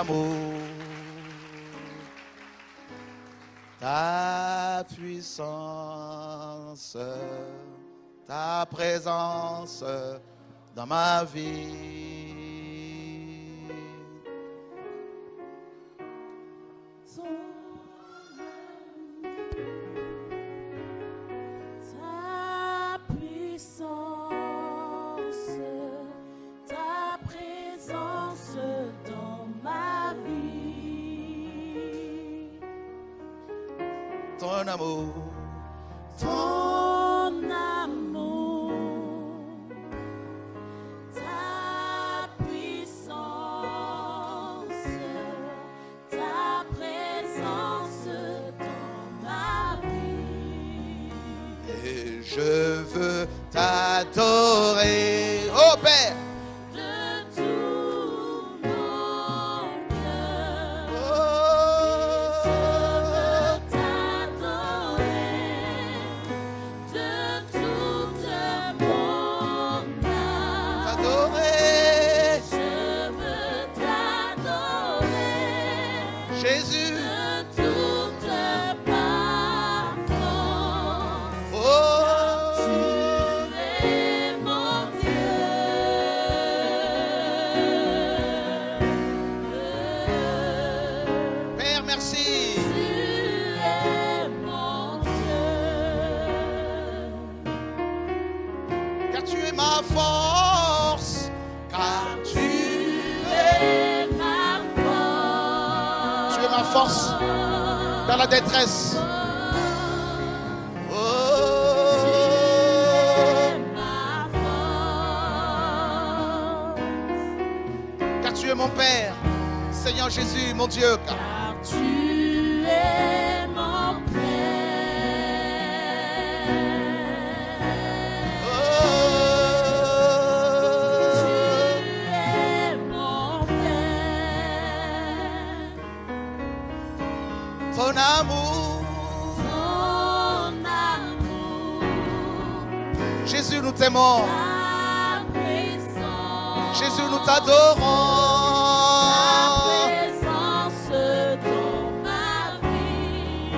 amour, ta puissance, ta présence dans ma vie. Ta puissance, ta présence dans ma vie. Ton amour, Ton amour, ta puissance, ta présence dans ma vie. et je veux t'adorer, oh Père. De tout mon cœur, Oh, je veux t'adorer. De toute mon âme, t'adorer, je veux t'adorer. Jésus. De toute ma force, Oh, tu es mon Dieu. Père, merci. Tu es mon Dieu. Car tu es ma force, car tu Es ma force. es ma force dans la détresse. Oh, Es ma force. car tu es mon Père, Seigneur Jésus, mon Dieu. Car Car tu es mon Père. Oh, Tu es mon Père. ton amour, Ton amour, Jésus, nous t'aimons. ta présence, Jésus, nous t'adorons. ta présence dans ma vie.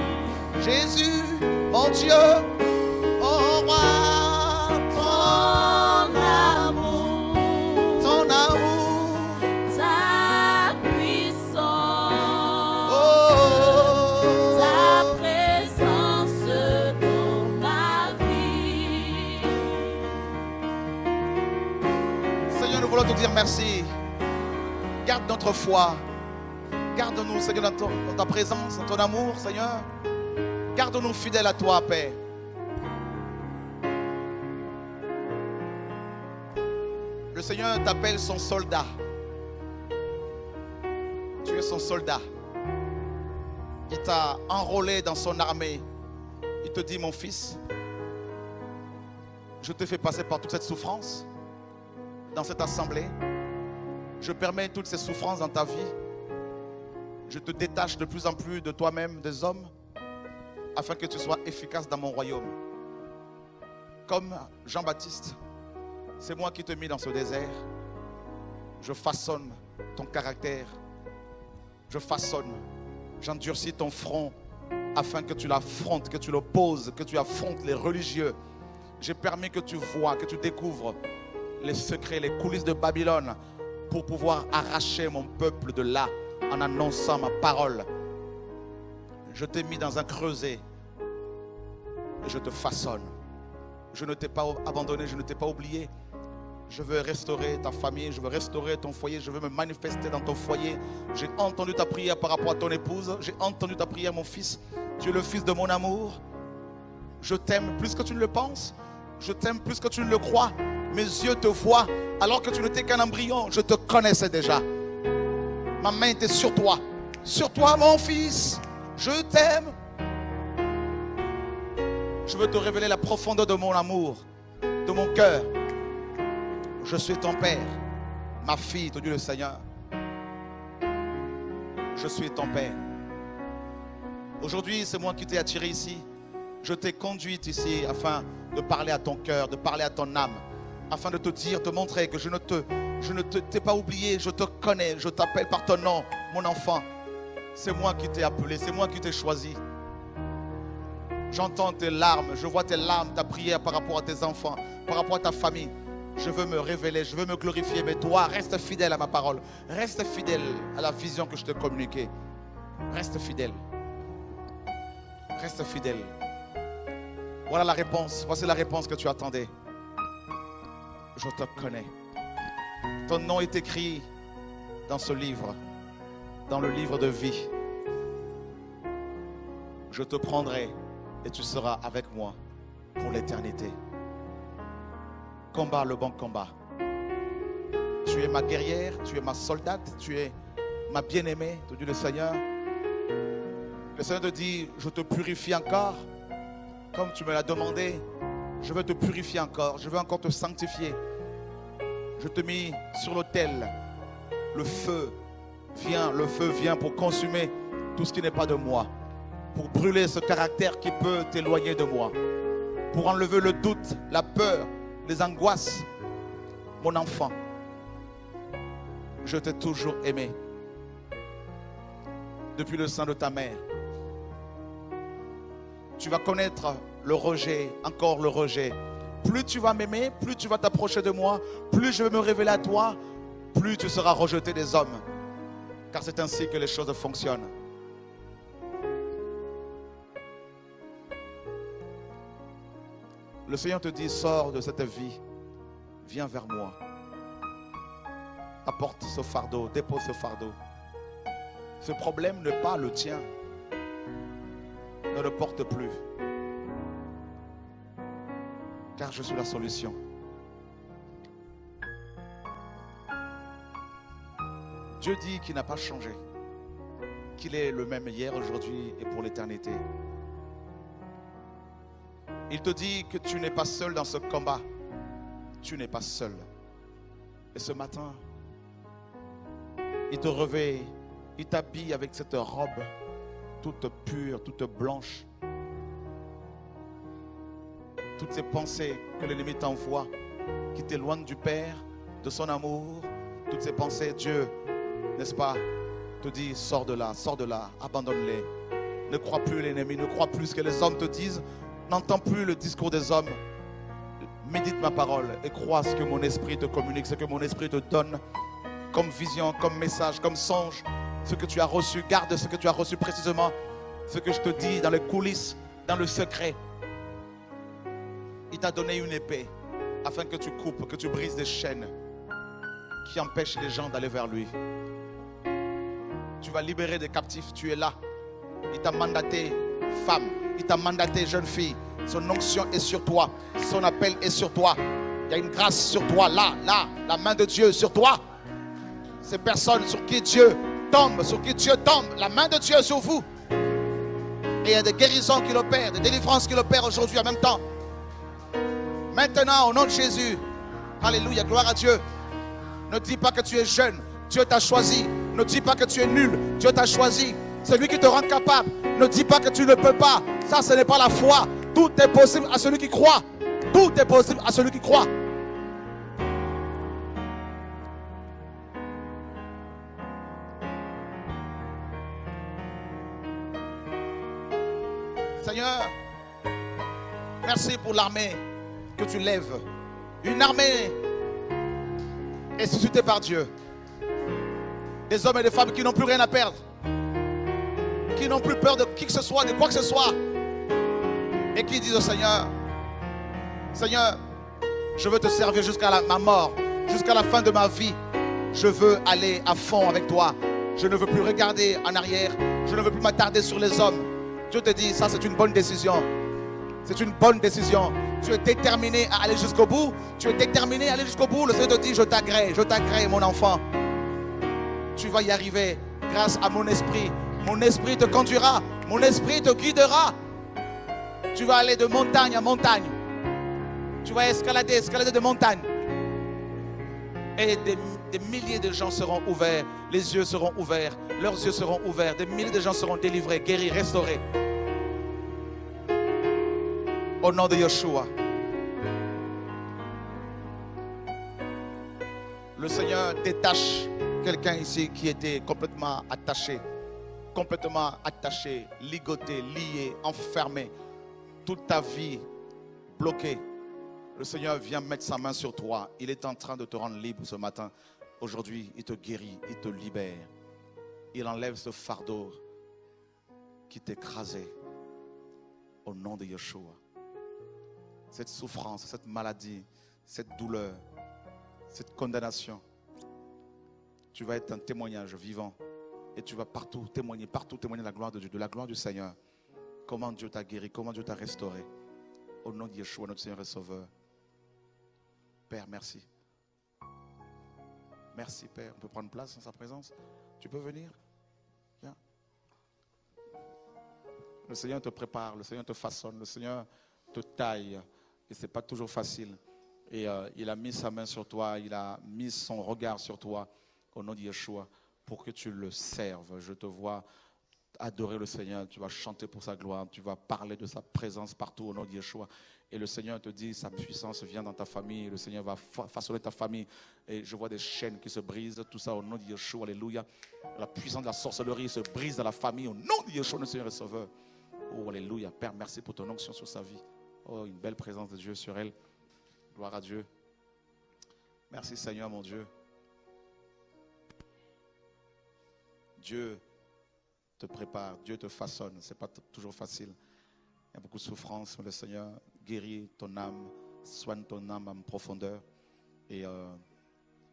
Jésus, mon Dieu, mon roi, ton amour, ta puissance, oh, ta présence dans ma vie. Seigneur, nous voulons te dire merci. Garde notre foi. Garde-nous, Seigneur, dans ta présence, dans ton amour, Seigneur. Garde-nous fidèles à toi, Père. Le Seigneur t'appelle son soldat. Tu es son soldat. Il t'a enrôlé dans son armée. Il te dit, mon fils, je te fais passer par toute cette souffrance dans cette assemblée. Je permets toutes ces souffrances dans ta vie. Je te détache de plus en plus de toi-même, des hommes, afin que tu sois efficace dans mon royaume. Comme Jean-Baptiste, c'est moi qui te mis dans ce désert. Je façonne ton caractère. Je façonne, j'endurcis ton front afin que tu l'affrontes, que tu l'opposes, que tu affrontes les religieux. J'ai permis que tu vois, que tu découvres les secrets, les coulisses de Babylone pour pouvoir arracher mon peuple de là en annonçant ma parole. Je t'ai mis dans un creuset et je te façonne. Je ne t'ai pas abandonné, je ne t'ai pas oublié. Je veux restaurer ta famille, je veux restaurer ton foyer, je veux me manifester dans ton foyer. J'ai entendu ta prière par rapport à ton épouse. J'ai entendu ta prière, mon fils. Tu es le fils de mon amour. Je t'aime plus que tu ne le penses. Je t'aime plus que tu ne le crois. Mes yeux te voient alors que tu n'étais qu'un embryon. Je te connaissais déjà. Ma main était sur toi. Sur toi, mon fils. Je t'aime. Je veux te révéler la profondeur de mon amour, de mon cœur. Je suis ton père. Ma fille, te dit le Seigneur. Je suis ton père. Aujourd'hui, c'est moi qui t'ai attiré ici. Je t'ai conduite ici afin de parler à ton cœur, de parler à ton âme, afin de te dire, te montrer que je ne t'ai pas oublié, je te connais, je t'appelle par ton nom, mon enfant, c'est moi qui t'ai appelé, c'est moi qui t'ai choisi. J'entends tes larmes, je vois tes larmes, ta prière par rapport à tes enfants, par rapport à ta famille. Je veux me révéler, je veux me glorifier, mais toi, reste fidèle à ma parole. Reste fidèle à la vision que je t'ai communiquée. Reste fidèle. Reste fidèle. Voilà la réponse. Voici la réponse que tu attendais. Je te connais. Ton nom est écrit dans ce livre, dans le livre de vie. Je te prendrai et tu seras avec moi pour l'éternité. Combat le bon combat. Tu es ma guerrière, tu es ma soldate, tu es ma bien-aimée, te dit le Seigneur. Le Seigneur te dit, je te purifie encore, comme tu me l'as demandé. Je veux te purifier encore, je veux encore te sanctifier. Je te mets sur l'autel. Le feu vient pour consumer tout ce qui n'est pas de moi, pour brûler ce caractère qui peut t'éloigner de moi, pour enlever le doute, la peur, les angoisses. Mon enfant, je t'ai toujours aimé depuis le sein de ta mère. Tu vas connaître le rejet, encore le rejet. Plus tu vas m'aimer, plus tu vas t'approcher de moi, plus je vais me révéler à toi, plus tu seras rejeté des hommes. Car c'est ainsi que les choses fonctionnent. Le Seigneur te dit, sors de cette vie, viens vers moi. Apporte ce fardeau, dépose ce fardeau. Ce problème n'est pas le tien. Ne le porte plus. Car je suis la solution. Dieu dit qu'il n'a pas changé, qu'il est le même hier, aujourd'hui et pour l'éternité. Il te dit que tu n'es pas seul dans ce combat. Tu n'es pas seul. Et ce matin, il te revêt, il t'habille avec cette robe toute pure, toute blanche. Toutes ces pensées que l'ennemi t'envoie, qui t'éloignent du Père, de son amour, toutes ces pensées, Dieu, n'est-ce pas, te dit, sors de là, abandonne-les. Ne crois plus l'ennemi, ne crois plus ce que les hommes te disent, n'entends plus le discours des hommes. Médite ma parole et crois ce que mon esprit te communique, ce que mon esprit te donne comme vision, comme message, comme songe, ce que tu as reçu. Garde ce que tu as reçu précisément, ce que je te dis dans les coulisses, dans le secret. Il t'a donné une épée afin que tu coupes, que tu brises des chaînes qui empêchent les gens d'aller vers lui. Tu vas libérer des captifs, tu es là. Il t'a mandaté femme, il t'a mandaté jeune fille. Son onction est sur toi, son appel est sur toi. Il y a une grâce sur toi, là, la main de Dieu sur toi. Ces personnes sur qui Dieu tombe, la main de Dieu est sur vous. Et il y a des guérisons qu'il opère, des délivrances qu'il opère aujourd'hui en même temps. Maintenant, au nom de Jésus, alléluia, gloire à Dieu. Ne dis pas que tu es jeune, Dieu t'a choisi. Ne dis pas que tu es nul, Dieu t'a choisi. C'est lui qui te rend capable. Ne dis pas que tu ne peux pas. Ça, ce n'est pas la foi. Tout est possible à celui qui croit. Tout est possible à celui qui croit. Seigneur, merci pour l'armée que tu lèves. Une armée est suscitée par Dieu. Des hommes et des femmes qui n'ont plus rien à perdre, qui n'ont plus peur de qui que ce soit, de quoi que ce soit, et qui disent au Seigneur, Seigneur, je veux te servir jusqu'à ma mort, jusqu'à la fin de ma vie. Je veux aller à fond avec toi. Je ne veux plus regarder en arrière. Je ne veux plus m'attarder sur les hommes. Dieu te dit, ça c'est une bonne décision. C'est une bonne décision. Tu es déterminé à aller jusqu'au bout. Tu es déterminé à aller jusqu'au bout. Le Seigneur te dit, je t'agrée mon enfant. Tu vas y arriver grâce à mon esprit. Mon esprit te conduira. Mon esprit te guidera. Tu vas aller de montagne en montagne. Tu vas escalader de montagne. Et des milliers de gens seront ouverts. Les yeux seront ouverts. Leurs yeux seront ouverts. Des milliers de gens seront délivrés, guéris, restaurés. Au nom de Yeshua. Le Seigneur détache Quelqu'un ici qui était complètement attaché, ligoté, lié, enfermé, toute ta vie bloquée. Le Seigneur vient mettre sa main sur toi. Il est en train de te rendre libre ce matin. Aujourd'hui, il te guérit, il te libère. Il enlève ce fardeau qui t'écrasait. Au nom de Yeshua. Cette souffrance, cette maladie, cette douleur, cette condamnation. Tu vas être un témoignage vivant. Et tu vas partout témoigner de la gloire de Dieu, de la gloire du Seigneur. Comment Dieu t'a guéri, comment Dieu t'a restauré. Au nom de Yeshua, notre Seigneur et Sauveur. Père, merci. Merci, Père. On peut prendre place dans sa présence. Tu peux venir? Viens. Le Seigneur te prépare, le Seigneur te façonne, le Seigneur te taille. Et ce n'est pas toujours facile. Et il a mis sa main sur toi, il a mis son regard sur toi, au nom de Yeshua, pour que tu le serves. Je te vois adorer le Seigneur, tu vas chanter pour sa gloire, tu vas parler de sa présence partout au nom de Yeshua. Et le Seigneur te dit, sa puissance vient dans ta famille, le Seigneur va façonner ta famille. Et je vois des chaînes qui se brisent, tout ça au nom de Yeshua, alléluia. La puissance de la sorcellerie se brise dans la famille, au nom de Yeshua, notre Seigneur et Sauveur. Oh, alléluia. Père, merci pour ton onction sur sa vie. Oh, une belle présence de Dieu sur elle. Gloire à Dieu. Merci Seigneur, mon Dieu. Dieu te prépare, Dieu te façonne. Ce n'est pas toujours facile. Il y a beaucoup de souffrance, mais le Seigneur guérit ton âme, soigne ton âme en profondeur. Et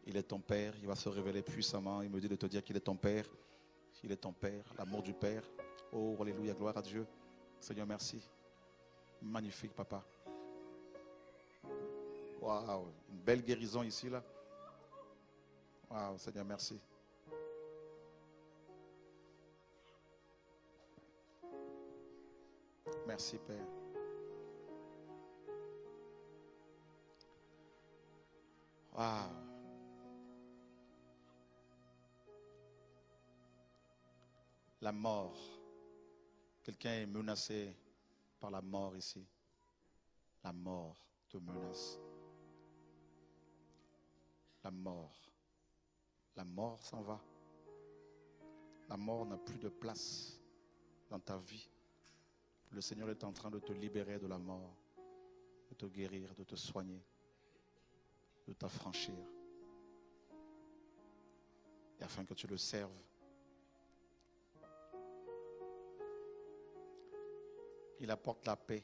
il est ton Père, il va se révéler puissamment. Il me dit de te dire qu'il est ton Père. Il est ton Père, l'amour du Père. Oh, alléluia, gloire à Dieu. Seigneur, merci. Magnifique, papa. Waouh, une belle guérison ici, là. Waouh, Seigneur, merci. Merci, Père. Waouh. La mort. Quelqu'un est menacé par la mort ici. La mort te menace. La mort. La mort s'en va. La mort n'a plus de place dans ta vie. Le Seigneur est en train de te libérer de la mort, de te guérir, de te soigner, de t'affranchir. Et afin que tu le serves. Il apporte la paix.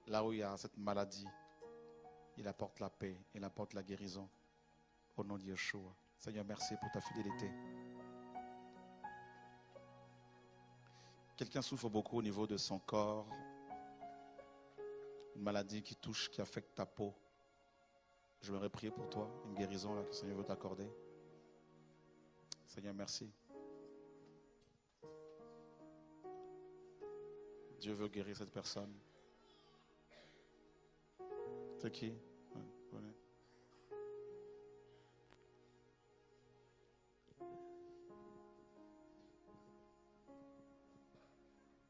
Là où il y a cette maladie, il apporte la paix, il apporte la guérison. Au nom de Yeshua. Seigneur, merci pour ta fidélité. Quelqu'un souffre beaucoup au niveau de son corps. Une maladie qui touche, qui affecte ta peau. Je voudrais prier pour toi. Une guérison là, que le Seigneur veut t'accorder. Seigneur, merci. Dieu veut guérir cette personne. C'est qui? Ouais.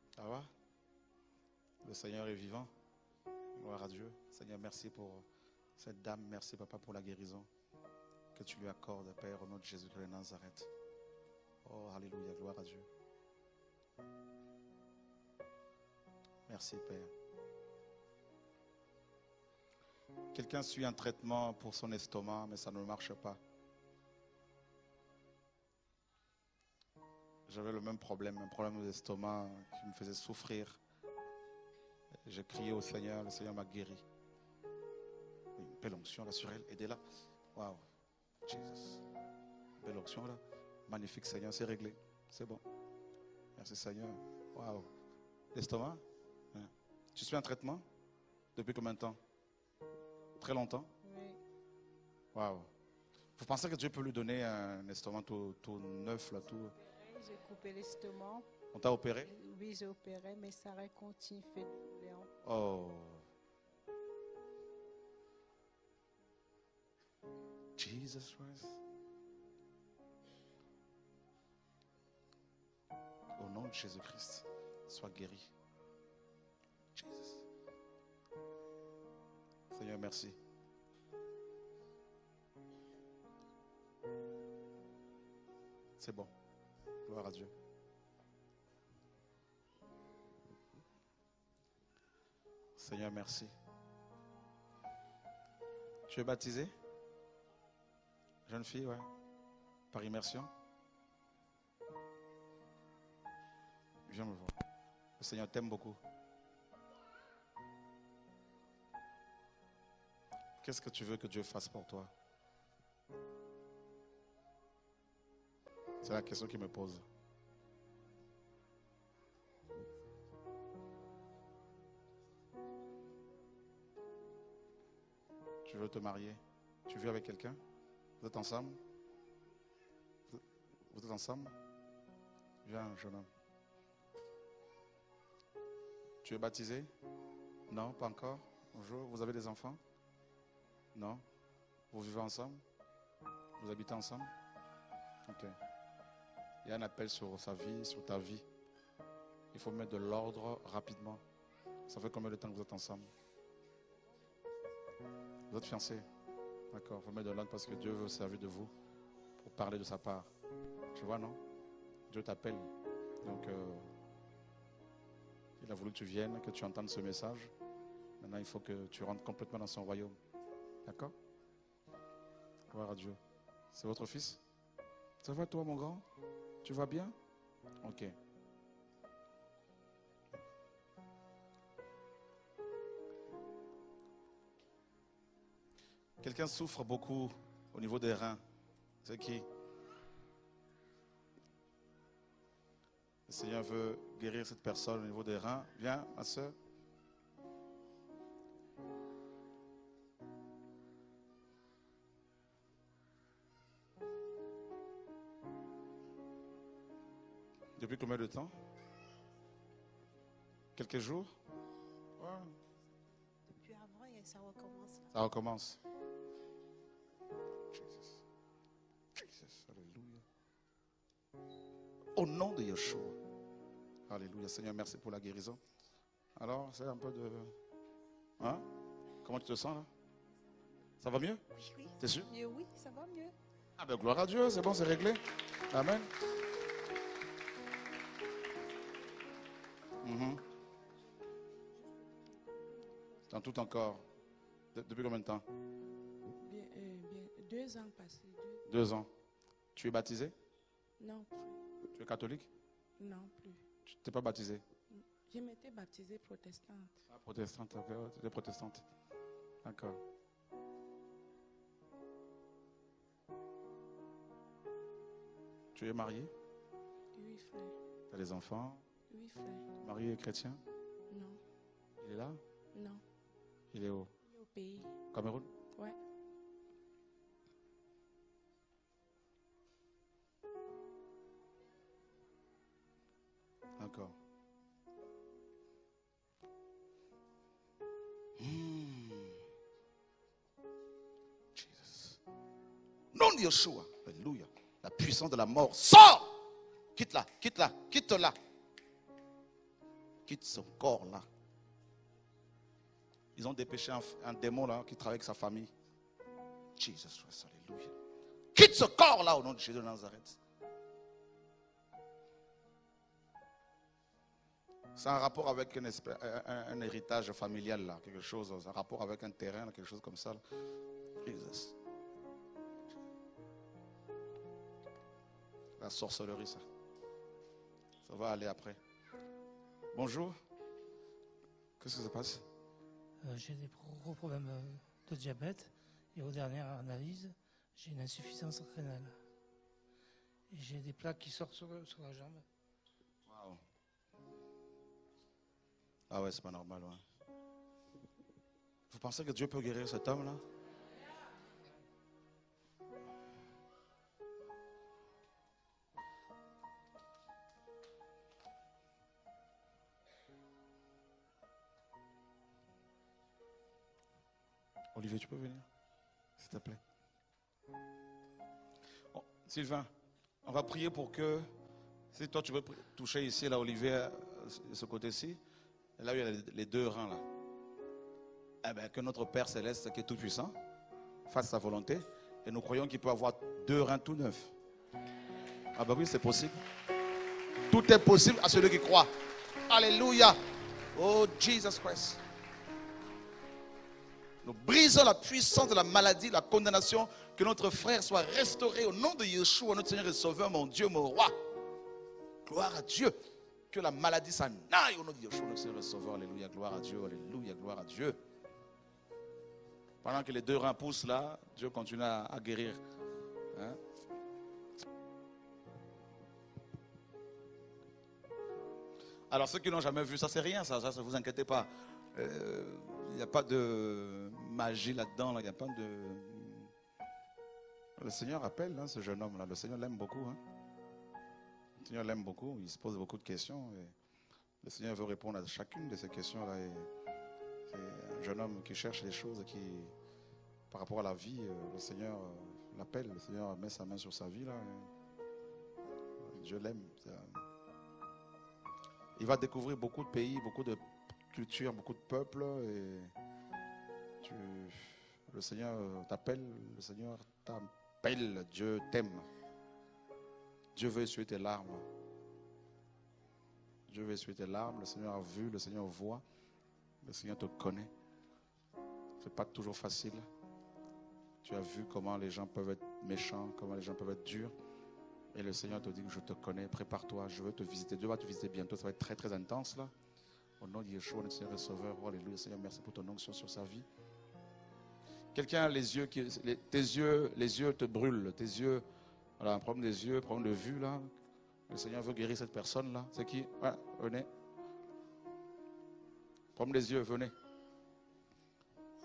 Ça va? Le Seigneur est vivant. Gloire à Dieu. Seigneur, merci pour cette dame. Merci, Papa, pour la guérison que tu lui accordes, Père, au nom de Jésus de Nazareth. Oh, alléluia. Gloire à Dieu. Merci, Père. Quelqu'un suit un traitement pour son estomac, mais ça ne marche pas. J'avais le même problème, un problème d'estomac qui me faisait souffrir. J'ai crié au Seigneur, le Seigneur m'a guéri. Une belle onction là sur elle, aidez-la. Waouh, Jesus. Belle onction là. Magnifique Seigneur, c'est réglé. C'est bon. Merci Seigneur. Waouh. L'estomac? Tu suis un traitement? Depuis combien de temps? Très longtemps? Oui. Waouh. Vous pensez que Dieu peut lui donner un estomac tout neuf là, tout? J'ai coupé l'estomac. On t'a opéré? Oui, j'ai opéré, mais ça continue fait douleur. Oh. Jesus Christ. Au nom de Jésus-Christ, sois guéri. Jesus. Seigneur, merci. C'est bon. Gloire à Dieu. Seigneur, merci. Tu es baptisée? Jeune fille, ouais. Par immersion? Viens me voir. Le Seigneur t'aime beaucoup. Qu'est-ce que tu veux que Dieu fasse pour toi? C'est la question qu'il me pose. Tu veux te marier? Tu vis avec quelqu'un? Vous êtes ensemble? Vous êtes ensemble? Viens, jeune homme. Tu es baptisé? Non, pas encore. Bonjour. Vous avez des enfants? Non. Vous vivez ensemble? Vous habitez ensemble? Ok. Il y a un appel sur sa vie, sur ta vie. Il faut mettre de l'ordre rapidement. Ça fait combien de temps que vous êtes ensemble? Vous êtes fiancés? D'accord. Il faut mettre de l'ordre parce que Dieu veut servir de vous pour parler de sa part. Tu vois, non? Dieu t'appelle. Donc, il a voulu que tu viennes, que tu entendes ce message. Maintenant, il faut que tu rentres complètement dans son royaume. D'accord? Gloire à Dieu. C'est votre fils? Ça va toi, mon grand? Tu vas bien? Ok. Quelqu'un souffre beaucoup au niveau des reins. C'est qui? Le Seigneur veut guérir cette personne au niveau des reins. Viens, ma soeur. Depuis combien de temps? Quelques jours? Ouais. Depuis avant, et ça recommence. Ça recommence. Jesus. Jesus. Alléluia. Au nom de Yeshua. Alléluia. Seigneur, merci pour la guérison. Alors, c'est un peu de... Hein? Comment tu te sens là? Ça va mieux? Oui, oui. T'es sûr? Mieux, oui, ça va mieux. Ah ben gloire à Dieu, c'est bon, c'est réglé. Amen. Dans tout encore. Depuis combien de temps? Bien, 2 ans passés. 2 ans. Tu es baptisé? Non plus. Tu es catholique? Non plus. Tu n'es pas baptisé? Je m'étais baptisée protestante. Ah, protestante, ok, ouais, tu es protestante. D'accord. Tu es marié? 8 frères. Tu as des enfants? 8 frères. Marié et chrétien? Non. Il est là? Non. Il est où? Il est au pays. Cameroun? Ouais. D'accord. Jesus. Nom de Yeshua. Alléluia. La puissance de la mort. Sors! Quitte-la, quitte-la, quitte-la. Quitte ce corps-là. Ils ont dépêché un démon là qui travaille avec sa famille. Jesus Christ, alléluia. Quitte ce corps-là au nom de Jésus de Nazareth. C'est un rapport avec un héritage familial là, quelque chose, un rapport avec un terrain, quelque chose comme ça. Là. Jesus. La sorcellerie, ça. Ça va aller après. Bonjour. Qu'est-ce qui se passe? J'ai des gros problèmes de diabète et aux dernières analyses, j'ai une insuffisance rénale. Et j'ai des plaques qui sortent sur la jambe. Wow. Ah ouais, c'est pas normal. Ouais. Vous pensez que Dieu peut guérir cet homme-là? Olivier, tu peux venir, s'il te plaît. Oh, Sylvain, on va prier pour que, si toi tu veux toucher ici, là, Olivier, de ce côté-ci, là où il y a les 2 reins, là. Eh bien, que notre Père Céleste, qui est tout puissant, fasse sa volonté. Et nous croyons qu'il peut avoir 2 reins tout neufs. Ah bah oui, c'est possible. Tout est possible à celui qui croit. Alléluia. Oh, Jesus Christ. Nous brisons la puissance de la maladie, la condamnation. Que notre frère soit restauré au nom de Yeshua, notre Seigneur et Sauveur, mon Dieu, mon roi. Gloire à Dieu. Que la maladie s'en aille au nom de Yeshua, notre Seigneur et Sauveur. Alléluia, gloire à Dieu. Alléluia, gloire à Dieu. Pendant que les 2 reins poussent là, Dieu continue à guérir. Hein? Alors ceux qui n'ont jamais vu ça, c'est rien, ça ne vous inquiétez pas. Il n'y a pas de magie là-dedans, là. Il n'y a pas de... Le Seigneur appelle ce jeune homme-là, le Seigneur l'aime beaucoup. Hein. Le Seigneur l'aime beaucoup, il se pose beaucoup de questions. Et le Seigneur veut répondre à chacune de ces questions-là. Et c'est un jeune homme qui cherche des choses qui, par rapport à la vie, le Seigneur l'appelle, le Seigneur met sa main sur sa vie. Là, Dieu l'aime. Il va découvrir beaucoup de pays, beaucoup de cultures, beaucoup de peuples. Et le Seigneur t'appelle, le Seigneur t'appelle, Dieu t'aime. Dieu veut essuyer tes larmes. Dieu veut essuyer tes larmes. Le Seigneur a vu, le Seigneur voit. Le Seigneur te connaît. Ce n'est pas toujours facile. Tu as vu comment les gens peuvent être méchants, comment les gens peuvent être durs. Et le Seigneur te dit que je te connais, prépare-toi, je veux te visiter. Dieu va te visiter bientôt, ça va être très très intense là. Au nom de Yeshua, notre Seigneur et Sauveur, oh, alléluia, Seigneur, merci pour ton onction sur sa vie. Quelqu'un a les yeux, les yeux te brûlent, tes yeux, voilà, un problème des yeux, un problème de vue là. Le Seigneur veut guérir cette personne là. C'est qui? Ouais, venez. Problème des yeux, venez.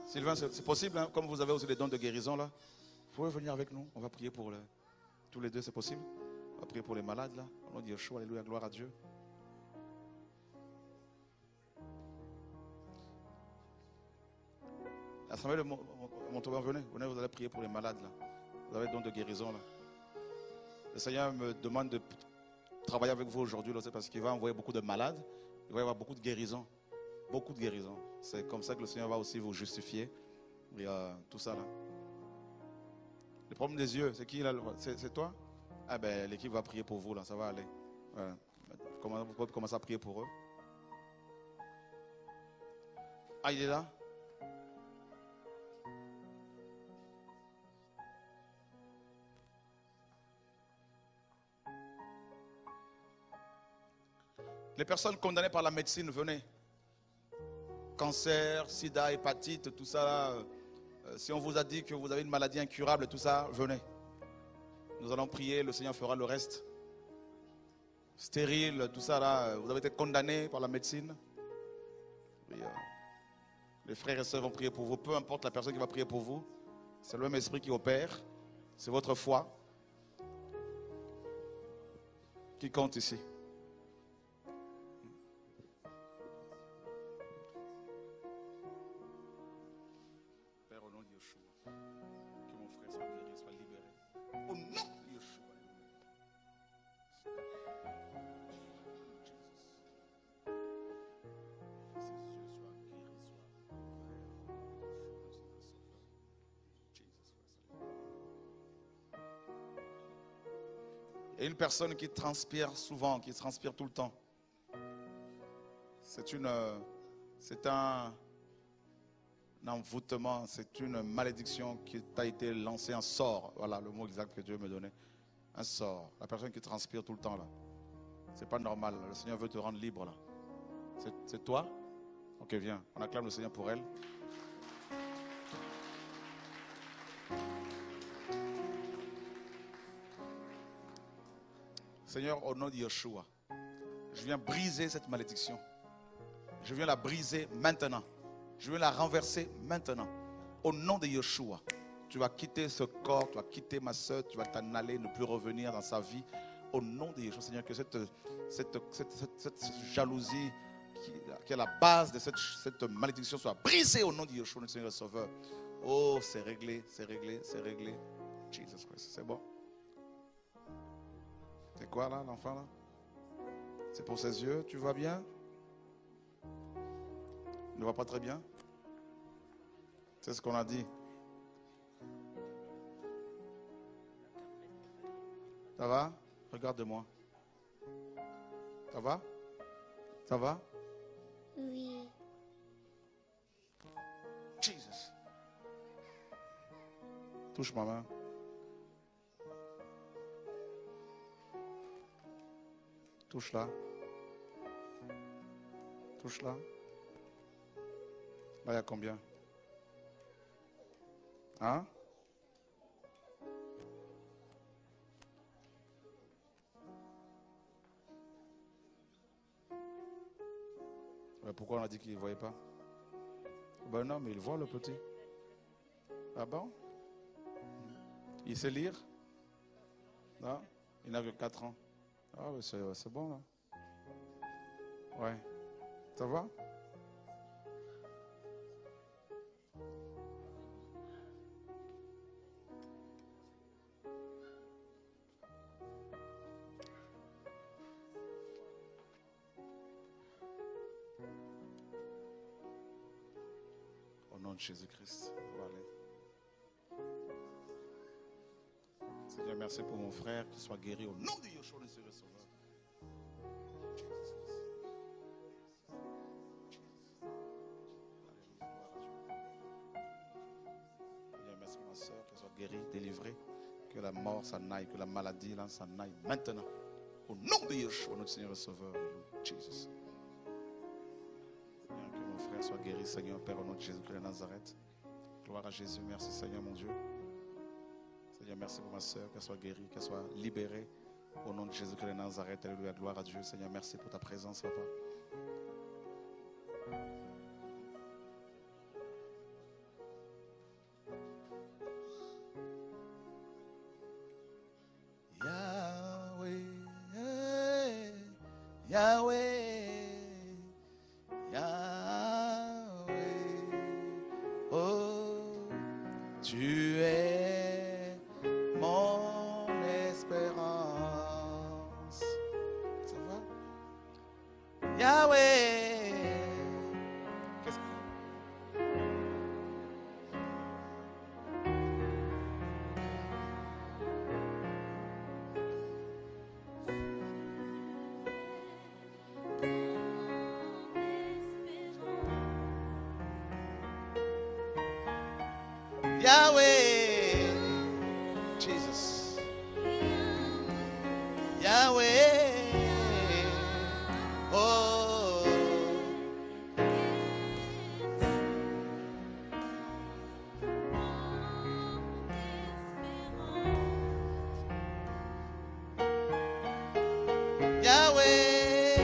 Sylvain, c'est possible, hein, comme vous avez aussi des dons de guérison là. Vous pouvez venir avec nous, on va prier pour tous les deux, c'est possible? On va prier pour les malades là. On va dire Yeshua, alléluia, gloire à Dieu. Assemblée de Montauban, venez, vous allez prier pour les malades là. Vous avez des dons de guérison là. Le Seigneur me demande de travailler avec vous aujourd'hui, c'est parce qu'il va envoyer beaucoup de malades. Il va y avoir beaucoup de guérisons. Beaucoup de guérisons. C'est comme ça que le Seigneur va aussi vous justifier. Et tout ça là. Le problème des yeux, c'est qui là? C'est toi? Ah ben l'équipe va prier pour vous là, ça va aller. Voilà. Vous pouvez commencer à prier pour eux. Ah, il est là? Les personnes condamnées par la médecine, venez. Cancer, sida, hépatite, tout ça là. Si on vous a dit que vous avez une maladie incurable, tout ça, venez. Nous allons prier, le Seigneur fera le reste. Stérile, tout ça là, vous avez été condamné par la médecine. Et, les frères et sœurs vont prier pour vous. Peu importe la personne qui va prier pour vous, c'est le même esprit qui opère. C'est votre foi qui compte ici. Père, au nom de Yeshua, que mon frère soit guéri, soit libéré. Au nom de Yeshua. Et une personne qui transpire souvent, qui transpire tout le temps. C'est un envoûtement, c'est une malédiction qui t'a été lancée, un sort. Voilà le mot exact que Dieu me donnait. Un sort. La personne qui transpire tout le temps là. C'est pas normal. Le Seigneur veut te rendre libre là. C'est toi? Ok, viens. On acclame le Seigneur pour elle. Seigneur, au nom de Yeshua, je viens briser cette malédiction. Je viens la briser maintenant. Je viens la renverser maintenant. Au nom de Yeshua, tu vas quitter ce corps, tu vas quitter ma soeur, tu vas t'en aller, ne plus revenir dans sa vie. Au nom de Yeshua, Seigneur, que cette jalousie qui est la base de cette malédiction soit brisée au nom de Yeshua, notre Seigneur et Sauveur. Oh, c'est réglé, c'est réglé, c'est réglé. Jesus Christ, c'est bon. C'est quoi là, l'enfant là? C'est pour ses yeux, tu vois bien? Il ne va pas très bien? C'est ce qu'on a dit. Ça va? Regarde-moi. Ça va? Ça va? Oui. Jesus. Touche ma main. Touche-la. Touche-la. Là, il y a combien? Hein? Mais pourquoi on a dit qu'il ne voyait pas? Ben non, mais il voit le petit. Ah bon? Il sait lire? Non? Il n'a que 4 ans. Ah, mais c'est bon là. Ouais. Ça va? Au nom de Jésus-Christ, on va aller. Seigneur, merci pour mon frère qui soit guéri au nom de Yeshua, le Seigneur Sauveur. Seigneur, merci pour ma soeur qui soit guérie, délivrée, que la mort s'en aille, que la maladie là s'en aille maintenant. Au nom de Yeshua, notre Seigneur le Sauveur, Jésus. Que mon frère soit guéri, Seigneur, Père, au nom de Jésus-Christ de Nazareth. Gloire à Jésus, merci Seigneur mon Dieu. Seigneur, merci pour ma soeur, qu'elle soit guérie, qu'elle soit libérée. Au nom de Jésus-Christ de Nazareth, alléluia, gloire à Dieu. Seigneur, merci pour ta présence, Papa. Yahweh, Yahweh, Yahweh, oh, tu es mon espérance. Ça va? Yahweh. Qu'est-ce que... Yahweh, Jesus, Yahweh, oh, Yahweh,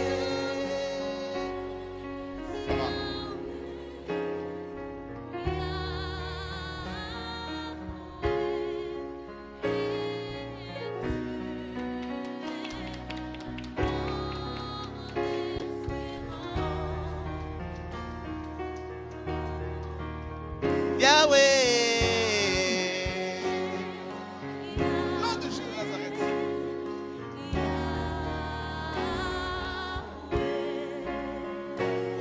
ça va. Yahweh, nom de Jésus de Nazareth.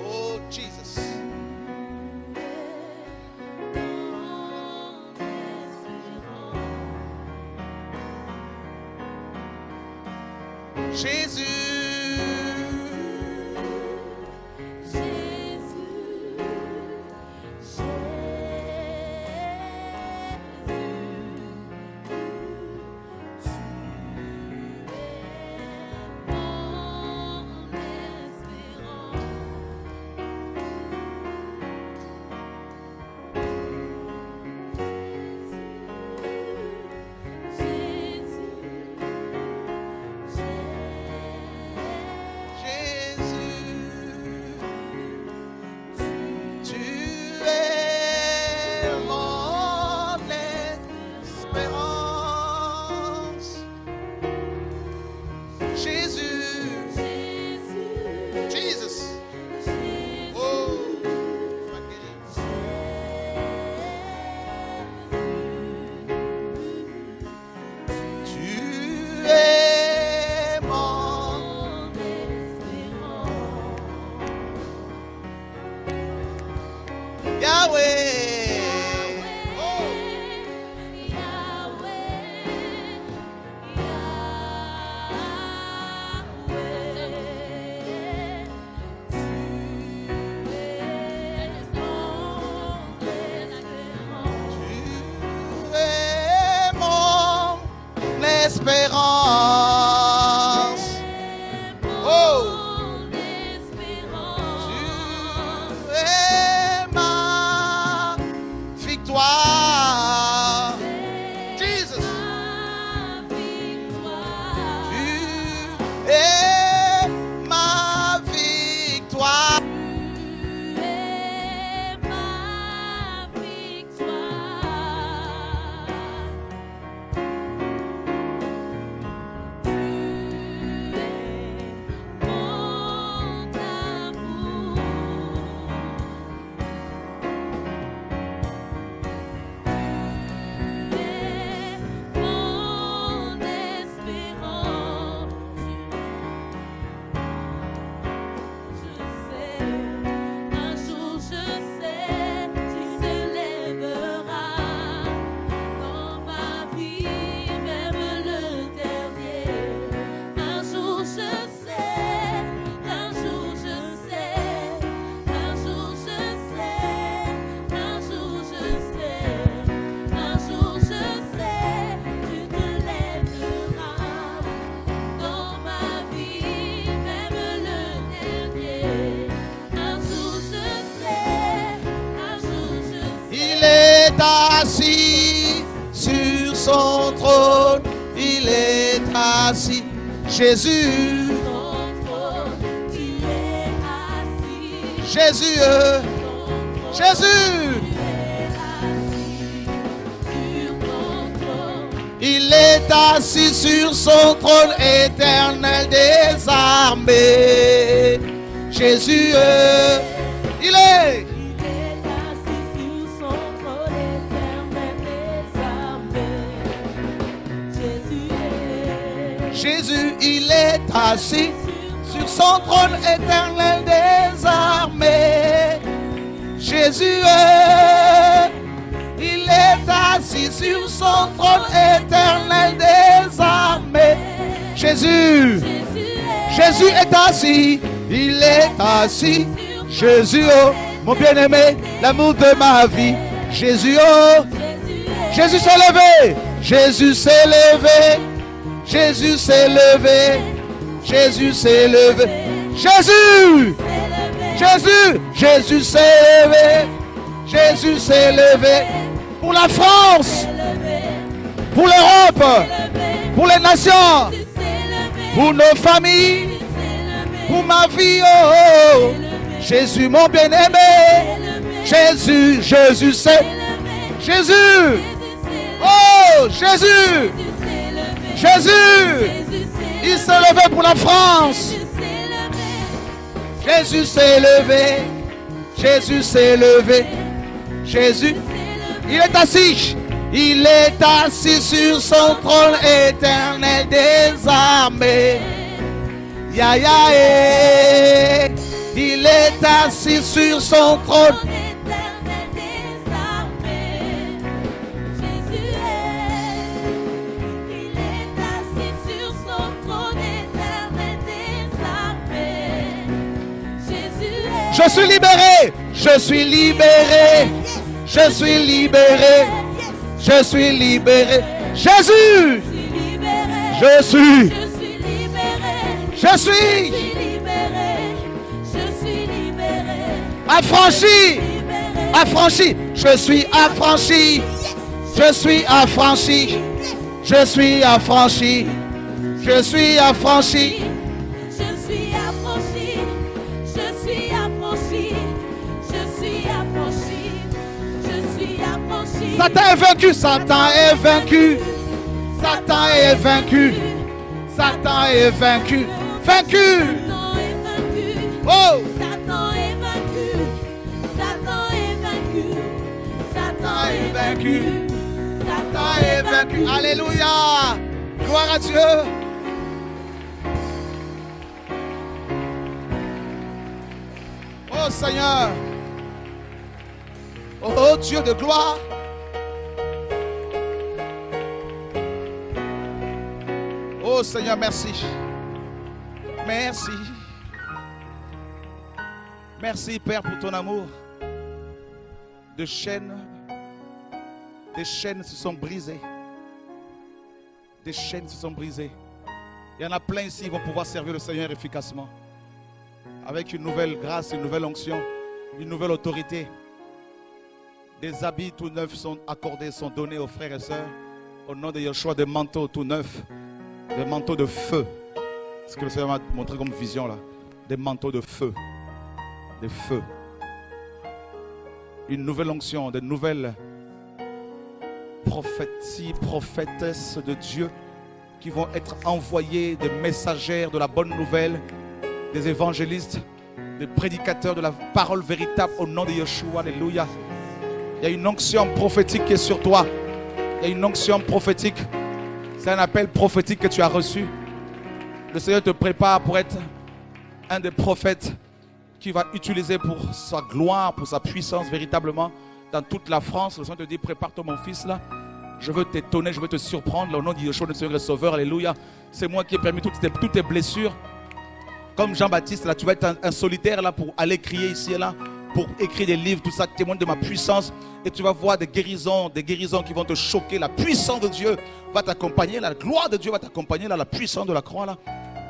Oh Jesus. espérance. Oh, tu es ma victoire. Jesus. Tu es ma victoire. Assis sur son trône, il est assis. Jésus, Jésus, Jésus, il est assis sur son trône éternel des armées. Jésus, il est. Jésus, il est assis sur son trône éternel des armées. Jésus, il est assis sur son trône éternel des armées. Jésus, Jésus est assis, il est assis. Jésus, oh, mon bien-aimé, l'amour de ma vie. Jésus, oh, Jésus s'est levé, Jésus s'est levé. Jésus s'est levé, Jésus s'est levé, Jésus, Jésus, Jésus s'est levé, Jésus s'est levé pour la France, pour l'Europe, pour les nations, pour nos familles, pour ma vie, oh, Jésus mon bien-aimé, Jésus, Jésus s'est, Jésus, oh, Jésus. Jésus, il s'est levé pour la France. Jésus s'est levé. Jésus s'est levé. Jésus, il est assis. Il est assis sur son trône éternel des armées. Ya ya eh. Il est assis sur son trône. Je suis libéré, je suis libéré, je suis libéré, je suis libéré. Jésus, je suis, je suis affranchi, affranchi, je suis affranchi, je suis affranchi, je suis affranchi, je suis affranchi. Satan est vaincu, Satan est vaincu, Satan est vaincu, Satan est vaincu, vaincu. Oh, Satan est vaincu, Satan est vaincu, Satan est vaincu, Satan est vaincu. Alléluia, gloire à Dieu. Oh Seigneur, oh Dieu de gloire. Oh Seigneur, merci. Merci. Merci Père pour ton amour. Des chaînes se sont brisées. Tes chaînes se sont brisées. Il y en a plein ici qui vont pouvoir servir le Seigneur efficacement. Avec une nouvelle grâce, une nouvelle onction, une nouvelle autorité. Des habits tout neufs sont accordés, sont donnés aux frères et sœurs. Au nom de Yeshua, des manteaux tout neufs. Des manteaux de feu. C'est ce que le Seigneur m'a montré comme vision là. Des manteaux de feu. Des feux. Une nouvelle onction, de nouvelles prophéties, prophétesses de Dieu qui vont être envoyées, des messagères de la bonne nouvelle, des évangélistes, des prédicateurs de la parole véritable au nom de Yeshua. Alléluia. Il y a une onction prophétique qui est sur toi. Il y a une onction prophétique. C'est un appel prophétique que tu as reçu. Le Seigneur te prépare pour être un des prophètes qui va utiliser pour sa gloire, pour sa puissance véritablement dans toute la France. Le Seigneur te dit, prépare-toi mon fils là. Je veux t'étonner, je veux te surprendre. Au nom de Yeshua, le Seigneur le Sauveur. Alléluia. C'est moi qui ai permis toutes tes blessures. Comme Jean-Baptiste là, tu vas être un solitaire là pour aller crier ici et là, pour écrire des livres, tout ça témoigne de ma puissance. Et tu vas voir des guérisons qui vont te choquer. La puissance de Dieu va t'accompagner, la gloire de Dieu va t'accompagner, la puissance de la croix là.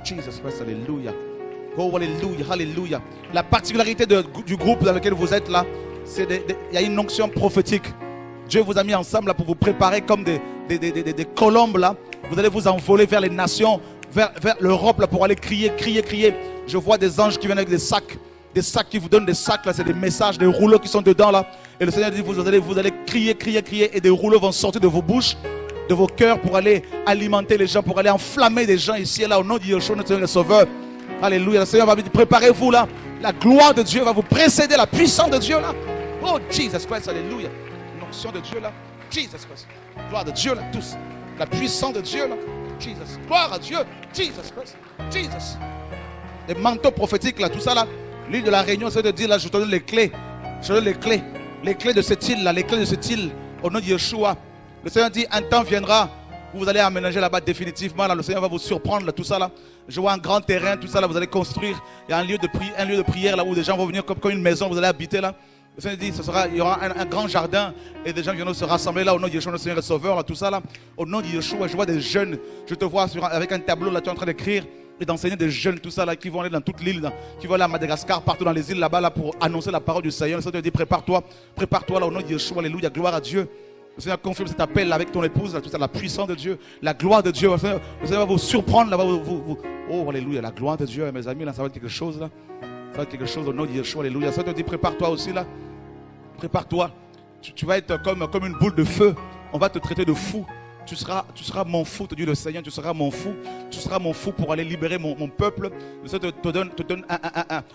Jesus Christ, alléluia. Oh, alléluia, alléluia. La particularité du groupe dans lequel vous êtes là, il y a une onction prophétique. Dieu vous a mis ensemble là pour vous préparer comme des colombes là. Vous allez vous envoler vers les nations, vers l'Europe là pour aller crier, crier, crier. Je vois des anges qui viennent avec des sacs qui vous donnent des sacs là, c'est des messages, des rouleaux qui sont dedans là. Et le Seigneur dit vous allez crier, crier, crier et des rouleaux vont sortir de vos bouches, de vos cœurs pour aller alimenter les gens, pour aller enflammer des gens ici et là au nom de Yeshua notre Seigneur le Sauveur. Alléluia. Le Seigneur va vous dire préparez-vous là. La gloire de Dieu va vous précéder, la puissance de Dieu là. Oh Jesus Christ, alléluia. L'onction de Dieu là. Jesus Christ. Gloire de Dieu là, tous. La puissance de Dieu là. Jesus. Gloire à Dieu. Jesus Christ. Jesus. Les manteaux prophétiques là, tout ça là. L'île de la Réunion, c'est de dire là, je te donne les clés. Je te donne les clés. Les clés de cette île là, les clés de cette île. Au nom de Yeshua. Le Seigneur dit, un temps viendra où vous allez aménager là-bas définitivement. Là, le Seigneur va vous surprendre là, tout ça là. Je vois un grand terrain, tout ça là, vous allez construire. Il y a un lieu de prière là où des gens vont venir comme une maison, vous allez habiter là. Le Seigneur dit, il y aura un grand jardin et des gens viendront se rassembler là au nom de Yeshua, le Seigneur le Sauveur, là, tout ça là. Au nom de Yeshua, je vois des jeunes. Je te vois avec un tableau là, tu es en train d'écrire et d'enseigner des jeunes, tout ça là, qui vont aller dans toute l'île, qui vont aller à Madagascar, partout dans les îles là-bas là pour annoncer la parole du Seigneur. Le Seigneur te dit, prépare-toi là au nom de Yeshua, alléluia, gloire à Dieu. Le Seigneur confirme cet appel avec ton épouse, là, tout ça, la puissance de Dieu, la gloire de Dieu. Le Seigneur va vous surprendre là, oh alléluia, la gloire de Dieu, mes amis, là, ça va être quelque chose là. Ça va être quelque chose au nom de Yeshua, alléluia. Ça te dit, prépare-toi aussi là. Prépare-toi. Tu vas être comme une boule de feu. On va te traiter de fou. Tu seras mon fou, te dit le Seigneur, tu seras mon fou. Tu seras mon fou pour aller libérer mon peuple. Le Seigneur te donne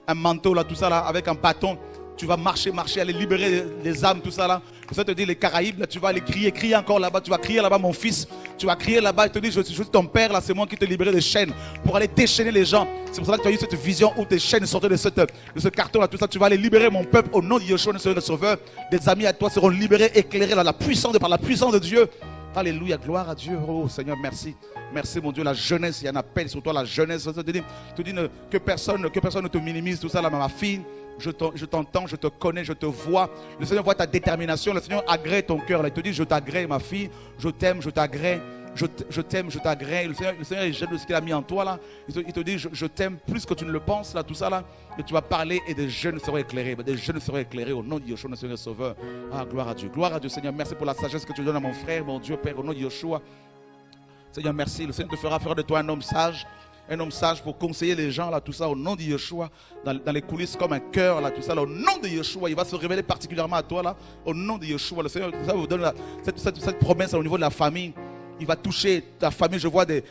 un manteau là, tout ça là, avec un bâton. Tu vas marcher, aller libérer les âmes, tout ça là. Le Seigneur te dit les Caraïbes, là, tu vas aller crier encore là-bas. Tu vas crier là-bas, mon fils. Tu vas crier là-bas. Il te dit, je suis ton père là, c'est moi qui te libérer des chaînes pour aller déchaîner les gens. C'est pour ça que tu as eu cette vision où tes chaînes sortaient de ce carton là, tout ça. Tu vas aller libérer mon peuple au nom de Yeshua, le Sauveur. Des amis à toi seront libérés, éclairés là, par la puissance de Dieu. Alléluia, gloire à Dieu. Oh Seigneur, merci. Merci mon Dieu, la jeunesse, il y a un appel sur toi, la jeunesse. Je te dis que personne ne te minimise, tout ça là, ma fille. Je t'entends, je te connais, je te vois. Le Seigneur voit ta détermination. Le Seigneur agrée ton cœur. Il te dit, je t'agrée ma fille. Je t'aime, je t'agrée. Je t'aime, je t'agrée. Le Seigneur est jeune de ce qu'il a mis en toi là. Il te dit, je t'aime plus que tu ne le penses là, tout ça là. Et tu vas parler et des jeunes seront éclairés. Des jeunes seront éclairés au nom de Yeshua, le Seigneur Sauveur. Ah, gloire à Dieu. Gloire à Dieu, Seigneur. Merci pour la sagesse que tu donnes à mon frère, mon Dieu, Père, au nom de Yeshua. Seigneur, merci. Le Seigneur te fera faire de toi un homme sage. Un homme sage pour conseiller les gens, là, tout ça, au nom de Yeshua, dans les coulisses comme un cœur, là, tout ça, là, au nom de Yeshua, il va se révéler particulièrement à toi, là, au nom de Yeshua. Le Seigneur vous donne cette promesse là, au niveau de la famille. Il va toucher ta famille. Je vois des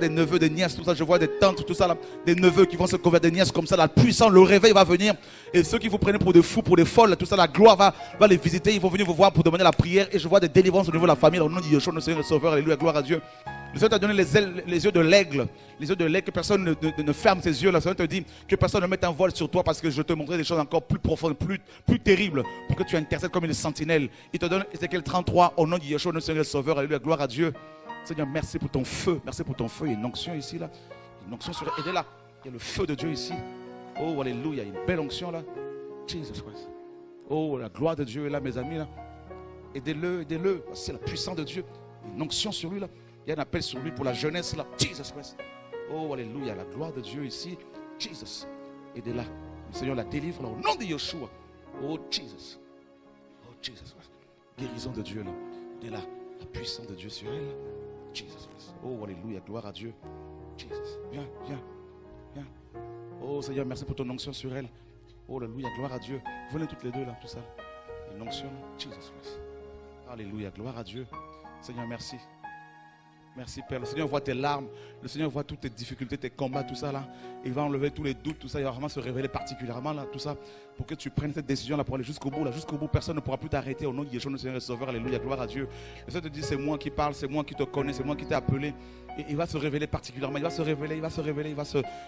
neveux, des nièces, tout ça. Je vois des tantes, tout ça là. Des neveux qui vont se convertir, des nièces comme ça. La puissance, le réveil va venir. Et ceux qui vous prennent pour des fous, pour des folles, tout ça, la gloire va les visiter. Ils vont venir vous voir pour demander la prière. Et je vois des délivrances au niveau de la famille. Là, au nom de Yeshua, le Seigneur, le Sauveur. Alléluia, gloire à Dieu. Le Seigneur t'a donné les yeux de l'aigle. Les yeux de l'aigle, que personne ne ferme ses yeux. Le Seigneur te dit que personne ne mette un voile sur toi parce que je te montrerai des choses encore plus profondes, plus terribles pour que tu intercèdes comme une sentinelle. Il te donne Ézéchiel 33 au nom de Yeshua, le Seigneur, le Sauveur. Alléluia, gloire à Dieu. Seigneur, merci pour ton feu. Merci pour ton feu. Il y a une onction ici, là. Une onction sur aidez-la. Il y a le feu de Dieu ici. Oh, alléluia. Il y a une belle onction là. Jesus Christ. Oh, la gloire de Dieu est là, mes amis, là. Aidez-le, aidez-le. C'est la puissance de Dieu. Une onction sur lui, là. Il y a un appel sur lui pour la jeunesse là. Jesus Christ. Oh, alléluia. La gloire de Dieu ici. Jesus. Et de là, le Seigneur la délivre là, au nom de Yeshua. Oh, Jesus. Oh, Jesus Christ. Guérison de Dieu là. De là, la puissance de Dieu sur elle. Jesus Christ. Oh, alléluia. Gloire à Dieu. Jesus. Viens, viens, viens. Oh, Seigneur, merci pour ton onction sur elle. Oh, alléluia. Gloire à Dieu. Venez toutes les deux là, tout ça. Une onction. Jesus Christ. Alléluia. Gloire à Dieu. Seigneur, merci. Merci Père. Le Seigneur voit tes larmes. Le Seigneur voit toutes tes difficultés, tes combats, tout ça là. Il va enlever tous les doutes, tout ça. Il va vraiment se révéler particulièrement là, tout ça. Pour que tu prennes cette décision là pour aller jusqu'au bout là. Jusqu'au bout, personne ne pourra plus t'arrêter. Au nom de Yeshua, le Seigneur est Sauveur. Alléluia, gloire à Dieu. Le Seigneur te dit, c'est moi qui parle, c'est moi qui te connais, c'est moi qui t'ai appelé. Et il va se révéler particulièrement. Il va se révéler, il va se révéler,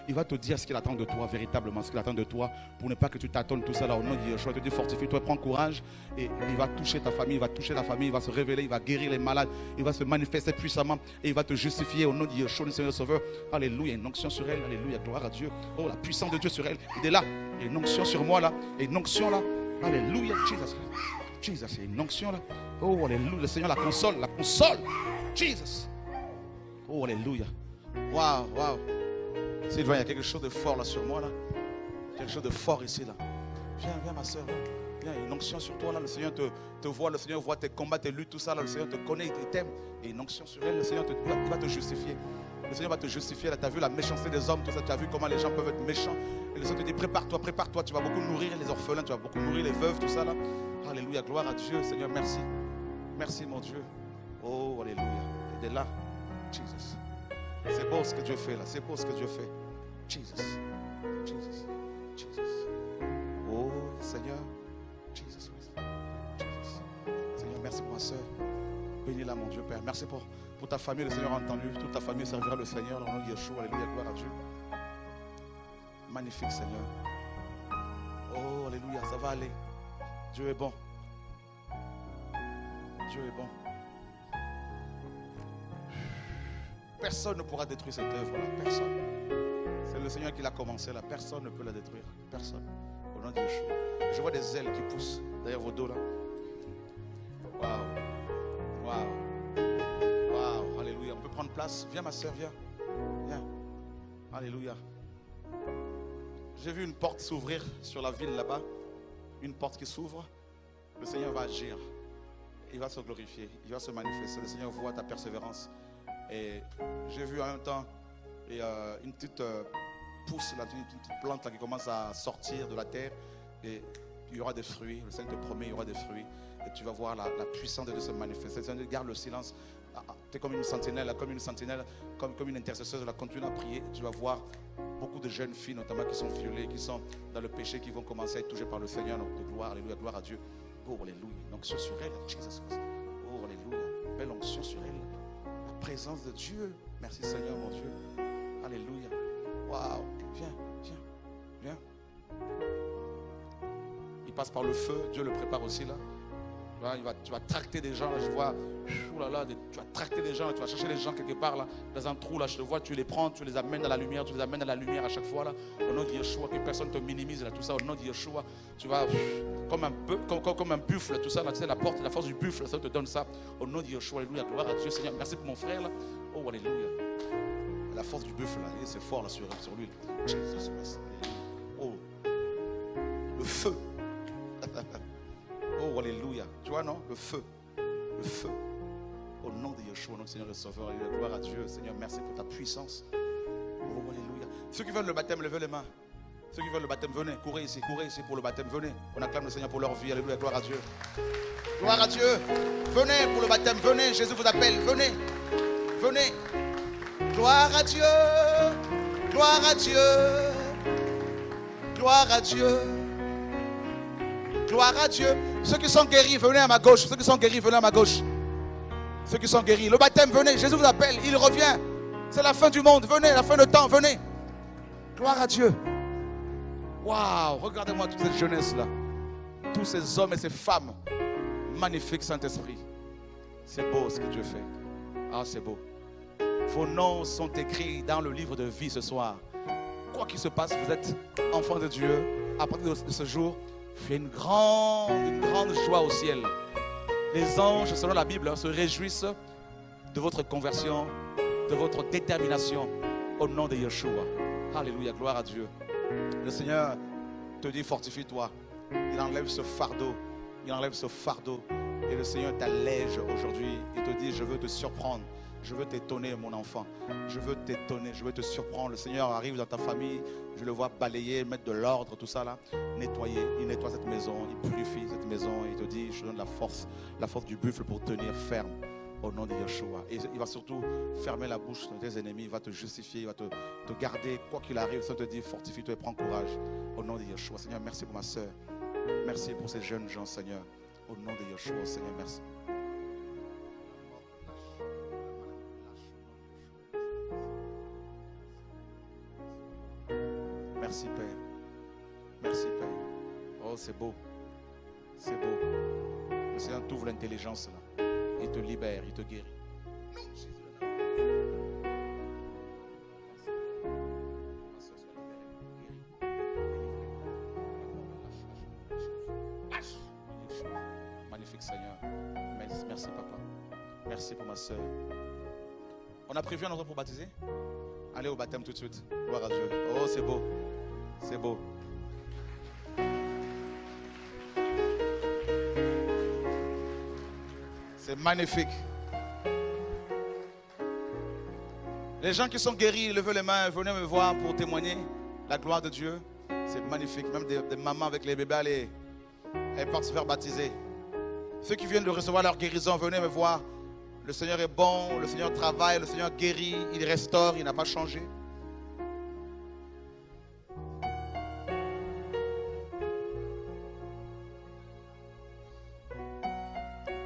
il va te dire ce qu'il attend de toi, véritablement, ce qu'il attend de toi. Pour ne pas que tu t'attends tout ça là. Au nom de Yeshua, il te dit, fortifie-toi, prends courage. Et il va toucher ta famille, il va toucher la famille, il va se révéler, il va guérir les malades, il va se manifester puissamment et il va te justifier au nom de Yeshua, le Seigneur Sauveur. Alléluia, une onction sur elle, alléluia, gloire à Dieu. Oh, la puissance de Dieu sur elle. Et de là, il y a une onction sur moi là, et une onction là. Alléluia, Jesus. Jesus, il y a une onction là. Oh, alléluia, le Seigneur la console, la console. Jesus. Oh, alléluia. Waouh, waouh. Sylvain, il y a quelque chose de fort là sur moi là. Quelque chose de fort ici là. Viens, viens ma soeur. Viens, il y a une onction sur toi là. Le Seigneur te voit, le Seigneur voit tes combats, tes luttes, tout ça là. Le Seigneur te connaît, il t'aime. Et une onction sur elle, le Seigneur il va te justifier. Le Seigneur va te justifier. Là, tu as vu la méchanceté des hommes, tout ça. Tu as vu comment les gens peuvent être méchants. Et le Seigneur te dit, prépare-toi, prépare-toi. Tu vas beaucoup nourrir les orphelins, tu vas beaucoup nourrir les veuves, tout ça là. Alléluia, gloire à Dieu. Seigneur, merci. Merci mon Dieu. Oh, alléluia. Et de là, Jesus. C'est beau ce que Dieu fait là. C'est beau ce que Dieu fait. Jesus. Jesus. Jesus. Oh, Seigneur. Jesus. Jesus. Seigneur, merci pour ma soeur. Bénis-la, mon Dieu, Père. Merci pour ta famille. Le Seigneur a entendu. Toute ta famille servira le Seigneur. Dans le nom de Yeshua. Alléluia, gloire à Dieu. Magnifique, Seigneur. Oh, alléluia, ça va aller. Dieu est bon. Dieu est bon. Personne ne pourra détruire cette œuvre-là. Personne. C'est le Seigneur qui l'a commencé là. Personne ne peut la détruire. Personne. Au nom de Yeshua. Je vois des ailes qui poussent derrière vos dos là. Waouh. Waouh. Waouh. Alléluia. On peut prendre place. Viens ma soeur, viens. Viens. Alléluia. J'ai vu une porte s'ouvrir sur la ville là-bas. Une porte qui s'ouvre. Le Seigneur va agir. Il va se glorifier. Il va se manifester. Le Seigneur voit ta persévérance. Et j'ai vu en même temps une petite pousse, là, une petite plante là, qui commence à sortir de la terre. Et il y aura des fruits. Le Seigneur te promet, il y aura des fruits. Et tu vas voir la puissance de Dieu se manifester. Le Seigneur garde le silence. Tu es comme une sentinelle, comme une intercesseuse. Là, continue à prier. Tu vas voir beaucoup de jeunes filles, notamment qui sont violées, qui sont dans le péché, qui vont commencer à être touchées par le Seigneur. Donc, de gloire, alléluia, gloire à Dieu. Oh, alléluia. Une onction sur elle, Jesus. Oh, alléluia. Belle onction sur elle. La présence de Dieu. Merci Seigneur, mon Dieu. Alléluia. Waouh. Viens, viens, viens. Il passe par le feu. Dieu le prépare aussi là. Tu vas tracter des gens là, je vois, tu vas tracter des gens, tu vas chercher les gens quelque part là, dans un trou là, je te vois, tu les prends, tu les amènes à la lumière, à chaque fois là, au nom de Yeshua, que personne ne te minimise là, tout ça, au nom de Yeshua, tu vas comme un buffle, tout ça là, tu sais, la force du buffle, ça te donne ça, au nom de Yeshua, alléluia, gloire à Dieu, Seigneur, merci pour mon frère là, oh alléluia, la force du buffle là, c'est fort là sur lui, Jesus, oh, le feu. Oh, alléluia. Tu vois, non? Le feu. Le feu. Au nom de Yeshua, notre Seigneur et Sauveur. Alléluia. Gloire à Dieu. Seigneur, merci pour ta puissance. Oh, alléluia. Ceux qui veulent le baptême, levez les mains. Ceux qui veulent le baptême, venez. Courez ici pour le baptême. Venez. On acclame le Seigneur pour leur vie. Alléluia. Gloire à Dieu. Gloire à Dieu. Venez pour le baptême. Venez. Jésus vous appelle. Venez. Venez. Gloire à Dieu. Gloire à Dieu. Gloire à Dieu. Gloire à Dieu. Ceux qui sont guéris, venez à ma gauche. Ceux qui sont guéris, venez à ma gauche. Ceux qui sont guéris. Le baptême, venez. Jésus vous appelle. Il revient. C'est la fin du monde. Venez, la fin de temps. Venez. Gloire à Dieu. Waouh. Regardez-moi toute cette jeunesse-là. Tous ces hommes et ces femmes. Magnifique Saint-Esprit. C'est beau ce que Dieu fait. Ah, c'est beau. Vos noms sont écrits dans le livre de vie ce soir. Quoi qu'il se passe, vous êtes enfants de Dieu. À partir de ce jour, il y a une grande joie au ciel. Les anges, selon la Bible, se réjouissent de votre conversion, de votre détermination au nom de Yeshua. Alléluia, gloire à Dieu. Le Seigneur te dit fortifie-toi. Il enlève ce fardeau. Il enlève ce fardeau. Et le Seigneur t'allège aujourd'hui. Il te dit je veux te surprendre. Je veux t'étonner, mon enfant. Je veux t'étonner, je veux te surprendre. Le Seigneur arrive dans ta famille. Je le vois balayer, mettre de l'ordre, tout ça là. Nettoyer. Il nettoie cette maison. Il purifie cette maison. Il te dit, je te donne la force du buffle pour tenir ferme au nom de Yeshua. Et il va surtout fermer la bouche de tes ennemis. Il va te justifier. Il va te garder. Quoi qu'il arrive, ça te dit, fortifie-toi et prends courage au nom de Yeshua. Seigneur, merci pour ma soeur. Merci pour ces jeunes gens, Seigneur. Au nom de Yeshua, Seigneur, merci. Merci Père. Merci Père. Oh, c'est beau. C'est beau. Le Seigneur t'ouvre l'intelligence là. Il te libère, il te guérit. Magnifique Seigneur. Merci Papa. Merci pour ma soeur. On a prévu un endroit pour baptiser? Allez au baptême tout de suite. Gloire à Dieu. Oh, c'est beau. C'est beau. C'est magnifique. Les gens qui sont guéris, levez les mains, venez me voir pour témoigner la gloire de Dieu. C'est magnifique. Même des mamans avec les bébés, allez, elles partent se faire baptiser. Ceux qui viennent de recevoir leur guérison, venez me voir. Le Seigneur est bon, le Seigneur travaille, le Seigneur guérit, il restaure, il n'a pas changé.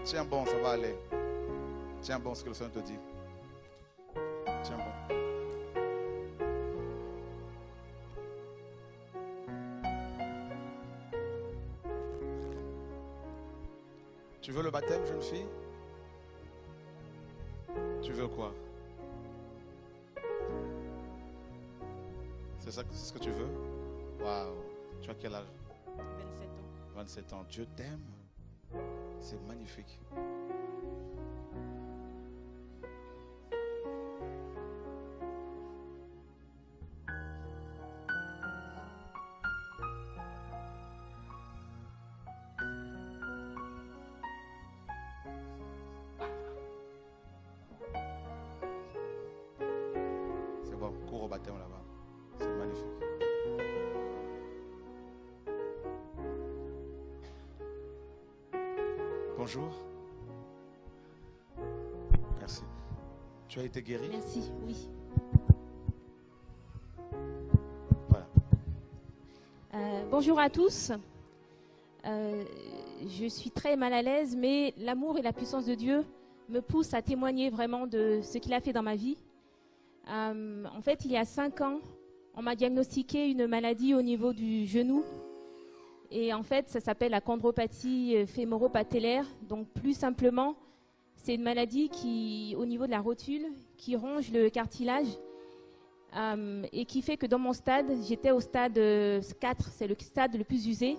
Tiens bon, ça va aller. Tiens bon ce que le Seigneur te dit. Tiens bon. Tu veux le baptême, jeune fille? Tu veux quoi? C'est ça, c'est ce que tu veux? Waouh! Tu as quel âge? 27 ans. 27 ans. Dieu t'aime. C'est magnifique. C'est bon, cours au baptême là-bas. C'est magnifique. Bonjour. Merci. Tu as été guéri? Merci, oui. Voilà. Bonjour à tous. Je suis très mal à l'aise, mais l'amour et la puissance de Dieu me poussent à témoigner vraiment de ce qu'il a fait dans ma vie. En fait, il y a 5 ans, on m'a diagnostiqué une maladie au niveau du genou. Et en fait, ça s'appelle la chondropathie fémoro-patellaire. Donc, plus simplement, c'est une maladie qui, au niveau de la rotule, qui ronge le cartilage et qui fait que dans mon stade, j'étais au stade 4, c'est le stade le plus usé.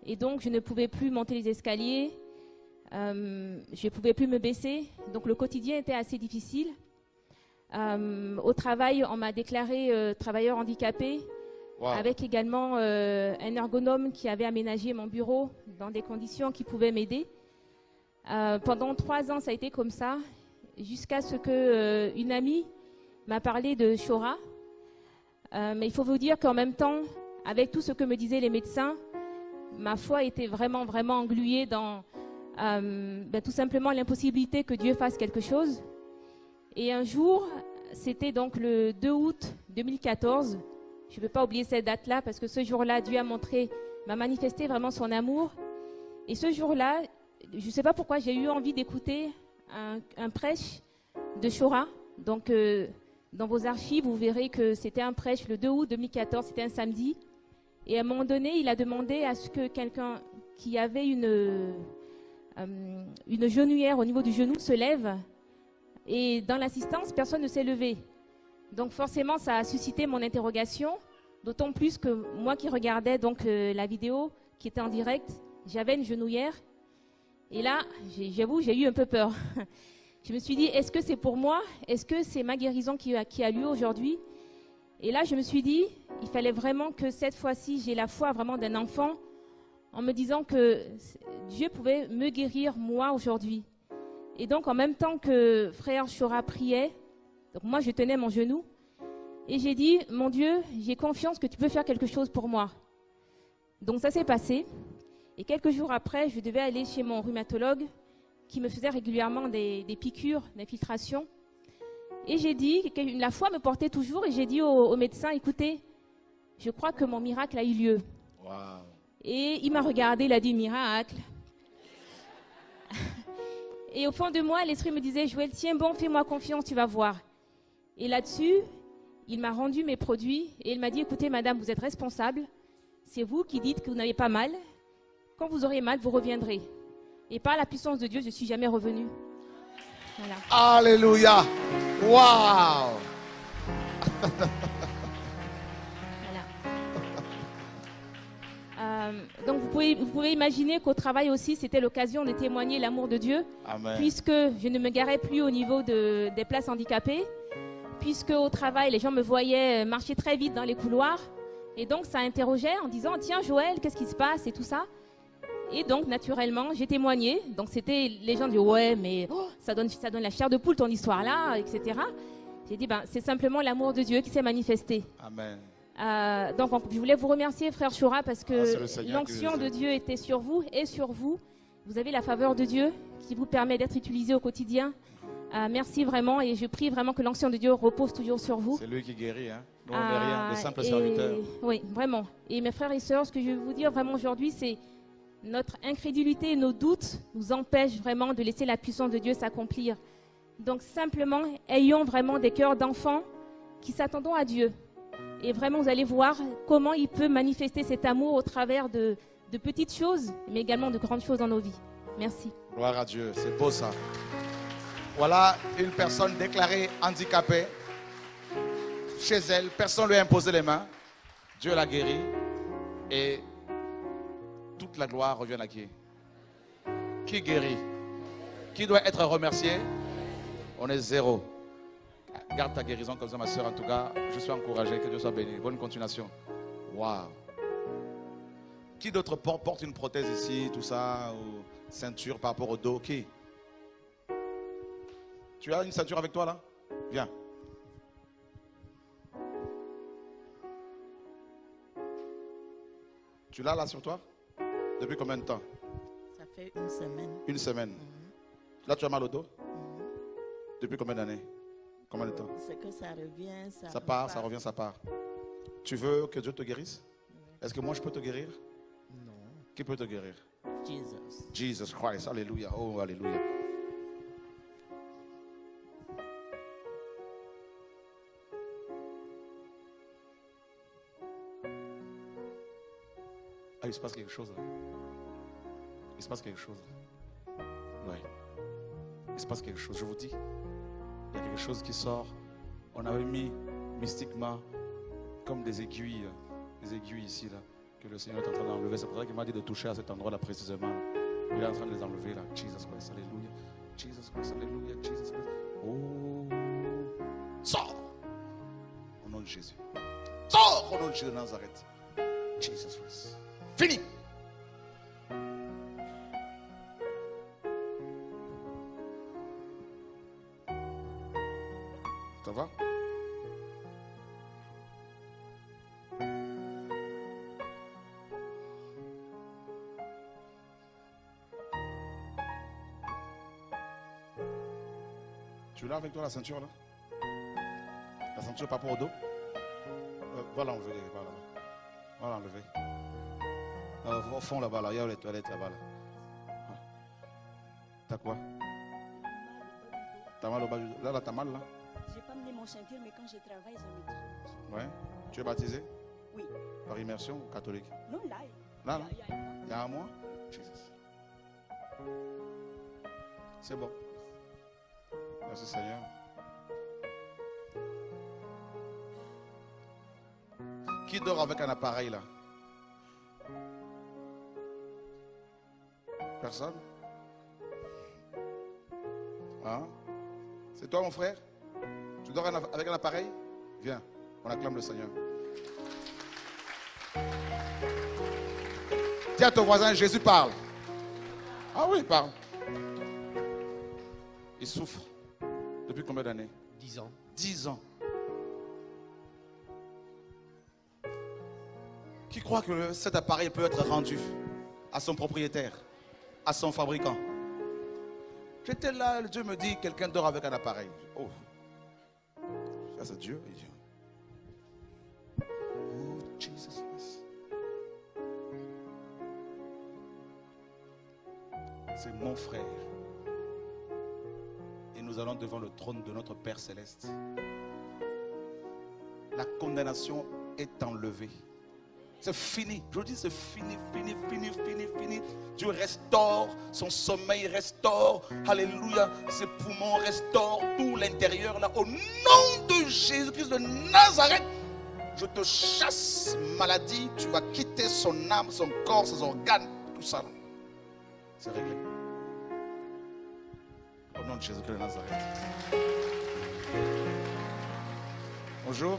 Et donc, je ne pouvais plus monter les escaliers, je ne pouvais plus me baisser. Donc, le quotidien était assez difficile. Au travail, on m'a déclaré travailleur handicapé. Wow. Avec également un ergonome qui avait aménagé mon bureau dans des conditions qui pouvaient m'aider. Pendant 3 ans, ça a été comme ça, jusqu'à ce qu'une amie m'a parlé de Chora. Mais il faut vous dire qu'en même temps, avec tout ce que me disaient les médecins, ma foi était vraiment, vraiment engluée dans tout simplement l'impossibilité que Dieu fasse quelque chose. Et un jour, c'était donc le 2 août 2014, je ne peux pas oublier cette date-là parce que ce jour-là, Dieu m'a manifesté vraiment son amour. Et ce jour-là, je ne sais pas pourquoi, j'ai eu envie d'écouter un prêche de Chora. Donc, dans vos archives, vous verrez que c'était un prêche le 2 août 2014, c'était un samedi. Et à un moment donné, il a demandé à ce que quelqu'un qui avait une genouillère au niveau du genou se lève. Et dans l'assistance, personne ne s'est levé. Donc forcément, ça a suscité mon interrogation, d'autant plus que moi qui regardais donc la vidéo qui était en direct, j'avais une genouillère. Et là, j'avoue, j'ai eu un peu peur. Je me suis dit, est-ce que c'est pour moi? Est-ce que c'est ma guérison qui a lieu aujourd'hui? Et là, je me suis dit, il fallait vraiment que cette fois-ci, j'ai la foi vraiment d'un enfant en me disant que Dieu pouvait me guérir moi aujourd'hui. Et donc, en même temps que frère Chora priait, donc moi, je tenais mon genou et j'ai dit, mon Dieu, j'ai confiance que tu peux faire quelque chose pour moi. Donc, ça s'est passé. Et quelques jours après, je devais aller chez mon rhumatologue qui me faisait régulièrement des piqûres d'infiltration. Et j'ai dit, la foi me portait toujours, et j'ai dit au médecin, écoutez, je crois que mon miracle a eu lieu. Wow. Et il m'a regardé, il a dit, miracle. Et au fond de moi, l'esprit me disait, Joël, tiens bon, fais-moi confiance, tu vas voir. Et là-dessus, il m'a rendu mes produits, et il m'a dit, écoutez, madame, vous êtes responsable, c'est vous qui dites que vous n'avez pas mal. Quand vous aurez mal, vous reviendrez. Et par la puissance de Dieu, je ne suis jamais revenue. Voilà. Alléluia. Wow. Voilà. Donc vous pouvez imaginer qu'au travail aussi, c'était l'occasion de témoigner l'amour de Dieu. Amen. Puisque je ne me garais plus au niveau des places handicapées. Puisque au travail, les gens me voyaient marcher très vite dans les couloirs. Et donc ça interrogeait en disant, tiens Joël, qu'est-ce qui se passe et tout ça. Et donc, naturellement, j'ai témoigné. Donc, c'était les gens disaient, ouais, mais ça donne la chair de poule ton histoire là, etc. J'ai dit, c'est simplement l'amour de Dieu qui s'est manifesté. Amen. Donc, je voulais vous remercier, frère Chora, parce que l'onction de de Dieu était sur vous et sur vous. Vous avez la faveur de Dieu qui vous permet d'être utilisé au quotidien. Merci vraiment, et je prie vraiment que l'onction de Dieu repose toujours sur vous. C'est lui qui guérit, hein. Nous, on n'est rien, des simples serviteurs. Oui, vraiment. Et mes frères et sœurs, ce que je veux vous dire vraiment aujourd'hui, c'est notre incrédulité et nos doutes nous empêchent vraiment de laisser la puissance de Dieu s'accomplir. Donc simplement, ayons vraiment des cœurs d'enfants qui s'attendent à Dieu. Et vraiment, vous allez voir comment il peut manifester cet amour au travers de petites choses, mais également de grandes choses dans nos vies. Merci. Gloire à Dieu, c'est beau ça. Voilà une personne déclarée handicapée. Chez elle, personne ne lui a imposé les mains. Dieu l'a guérie. Et toute la gloire revient à qui? Qui guérit? Qui doit être remercié? On est zéro. Garde ta guérison comme ça, ma soeur. En tout cas, je suis encouragé. Que Dieu soit béni. Bonne continuation. Waouh. Qui d'autre porte une prothèse ici, tout ça, ou ceinture par rapport au dos? Qui? Tu as une ceinture avec toi là? Viens. Tu l'as là sur toi? Depuis combien de temps? Ça fait une semaine. Une semaine. Là, tu as mal au dos? Depuis combien d'années? Combien de temps? C'est que ça revient, ça part, ça revient, ça part. Tu veux que Dieu te guérisse? Est-ce que moi je peux te guérir? Non. Qui peut te guérir? Jesus. Jesus Christ. Alléluia. Oh, alléluia. Ah, il se passe quelque chose là. Il se passe quelque chose. Oui. Il se passe quelque chose, je vous dis. Il y a quelque chose qui sort. On avait mis mystiquement comme des aiguilles ici là, que le Seigneur est en train d'enlever. C'est pour ça qu'il m'a dit de toucher à cet endroit-là précisément. Il est en train de les enlever là. Jesus Christ, alléluia. Jesus Christ, alléluia. Jesus Christ. Oh. Sors au nom de Jésus. Sors au nom de Jésus de Nazareth. Jesus Christ. Fini. Ça va? Tu l'as avec toi la ceinture là? La ceinture par rapport au dos? Va l'enlever, va l'enlever. Au fond là-bas, là, il y a les toilettes là-bas. Là. T'as quoi? T'as mal au bas du dos? Là, t'as mal là? J'ai pas mené mon ceinture, mais quand je travaille, je me dis. Ouais. Tu es baptisé? Oui. Par immersion ou catholique? Non, là. Là, là? Il Il y a un mois? Jesus. C'est bon. Merci Seigneur. Qui dort avec un appareil là? Personne? Hein? C'est toi mon frère? Tu dors avec un appareil? Viens, on acclame le Seigneur. Dis à ton voisin, Jésus parle. Ah oui, il parle. Il souffre. Depuis combien d'années? 10 ans. 10 ans. Qui croit que cet appareil peut être rendu à son propriétaire, à son fabricant? J'étais là, Dieu me dit, quelqu'un dort avec un appareil. Oh, ça c'est Dieu. Il dit, oh, Jesus. C'est mon frère. Et nous allons devant le trône de notre Père Céleste. La condamnation est enlevée. C'est fini. Je vous dis, c'est fini. Dieu restaure son sommeil, restaure, alléluia, ses poumons, restaure tout l'intérieur là. Au nom de Jésus-Christ de Nazareth, je te chasse maladie. Tu vas quitter son âme, son corps, ses organes, tout ça là. C'est réglé. Au nom de Jésus-Christ de Nazareth. Bonjour.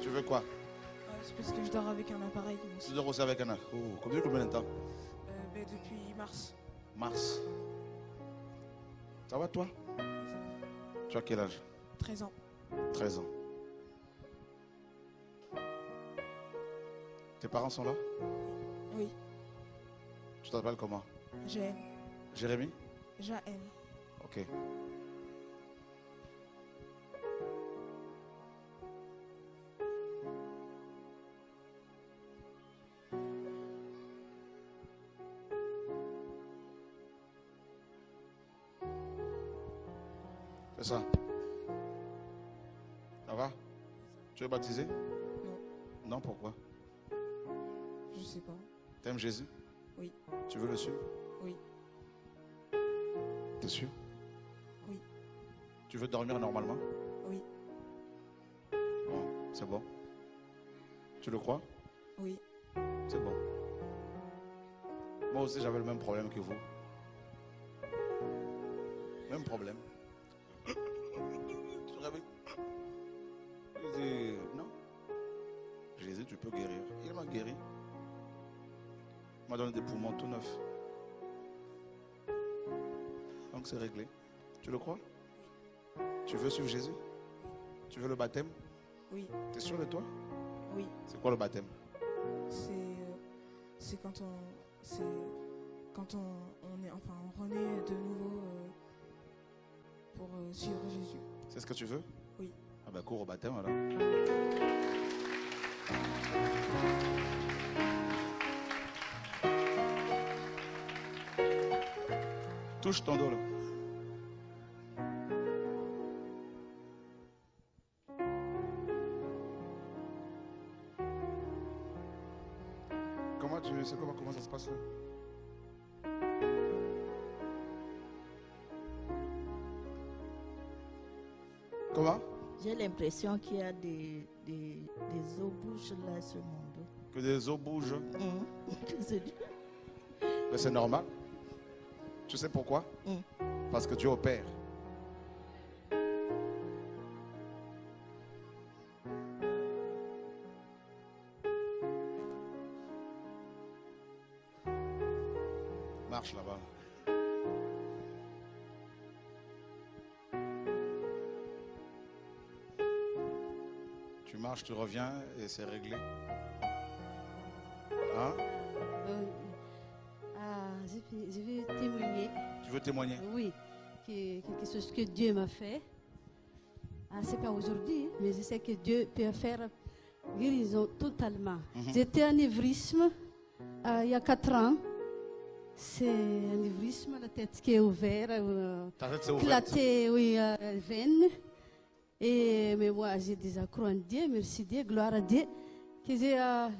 Tu veux quoi? C'est parce que je dors avec un appareil Tu aussi. dors aussi avec un... Oh, combien de temps? Depuis mars. Mars. Ça va toi? Tu as quel âge? 13 ans. 13 ans. Tes parents sont là? Oui. Tu t'appelles comment? J'aime. Jérémy? J'aime. Ok. C'est ça. Ça va? Tu es baptisé? Non. Non, pourquoi? Je sais pas. T'aimes Jésus? Oui. Tu veux le suivre? Oui. T'es sûr? Oui. Tu veux dormir normalement? Oui. Bon, c'est bon. Tu le crois? Oui. C'est bon. Moi aussi, j'avais le même problème que vous. Même problème. Tu te réveilles. Je dis, non. Jésus, tu peux guérir. Il m'a guéri. Il m'a donné des poumons tout neufs. Donc c'est réglé. Tu le crois? Tu veux suivre Jésus? Tu veux le baptême? Oui. Tu es sûr de toi? Oui. C'est quoi le baptême? C'est quand on est, enfin, on renaît de nouveau pour suivre Jésus. C'est ce que tu veux? Oui. Ah ben cours au baptême alors. Touche ton dos là. Comment ça se passe là? Comment? J'ai l'impression qu'il y a des eaux bouches là sur mon dos. Que des os bougent? C'est Mais c'est normal. Tu sais pourquoi? Parce que Dieu opère. Marche là-bas. Tu marches, tu reviens et c'est réglé. Hein? Je veux témoigner. Tu veux témoigner? Oui, quelque chose que Dieu m'a fait. C'est pas aujourd'hui, mais je sais que Dieu peut faire guérison totalement. J'étais en ivrisme il y a 4 ans. C'est un ivrisme, la tête qui est ouverte, Ta tête s'est ouverte. éclatée, oui, veine. Mais moi, j'ai déjà cru en Dieu, merci Dieu, gloire à Dieu. Que j'ai un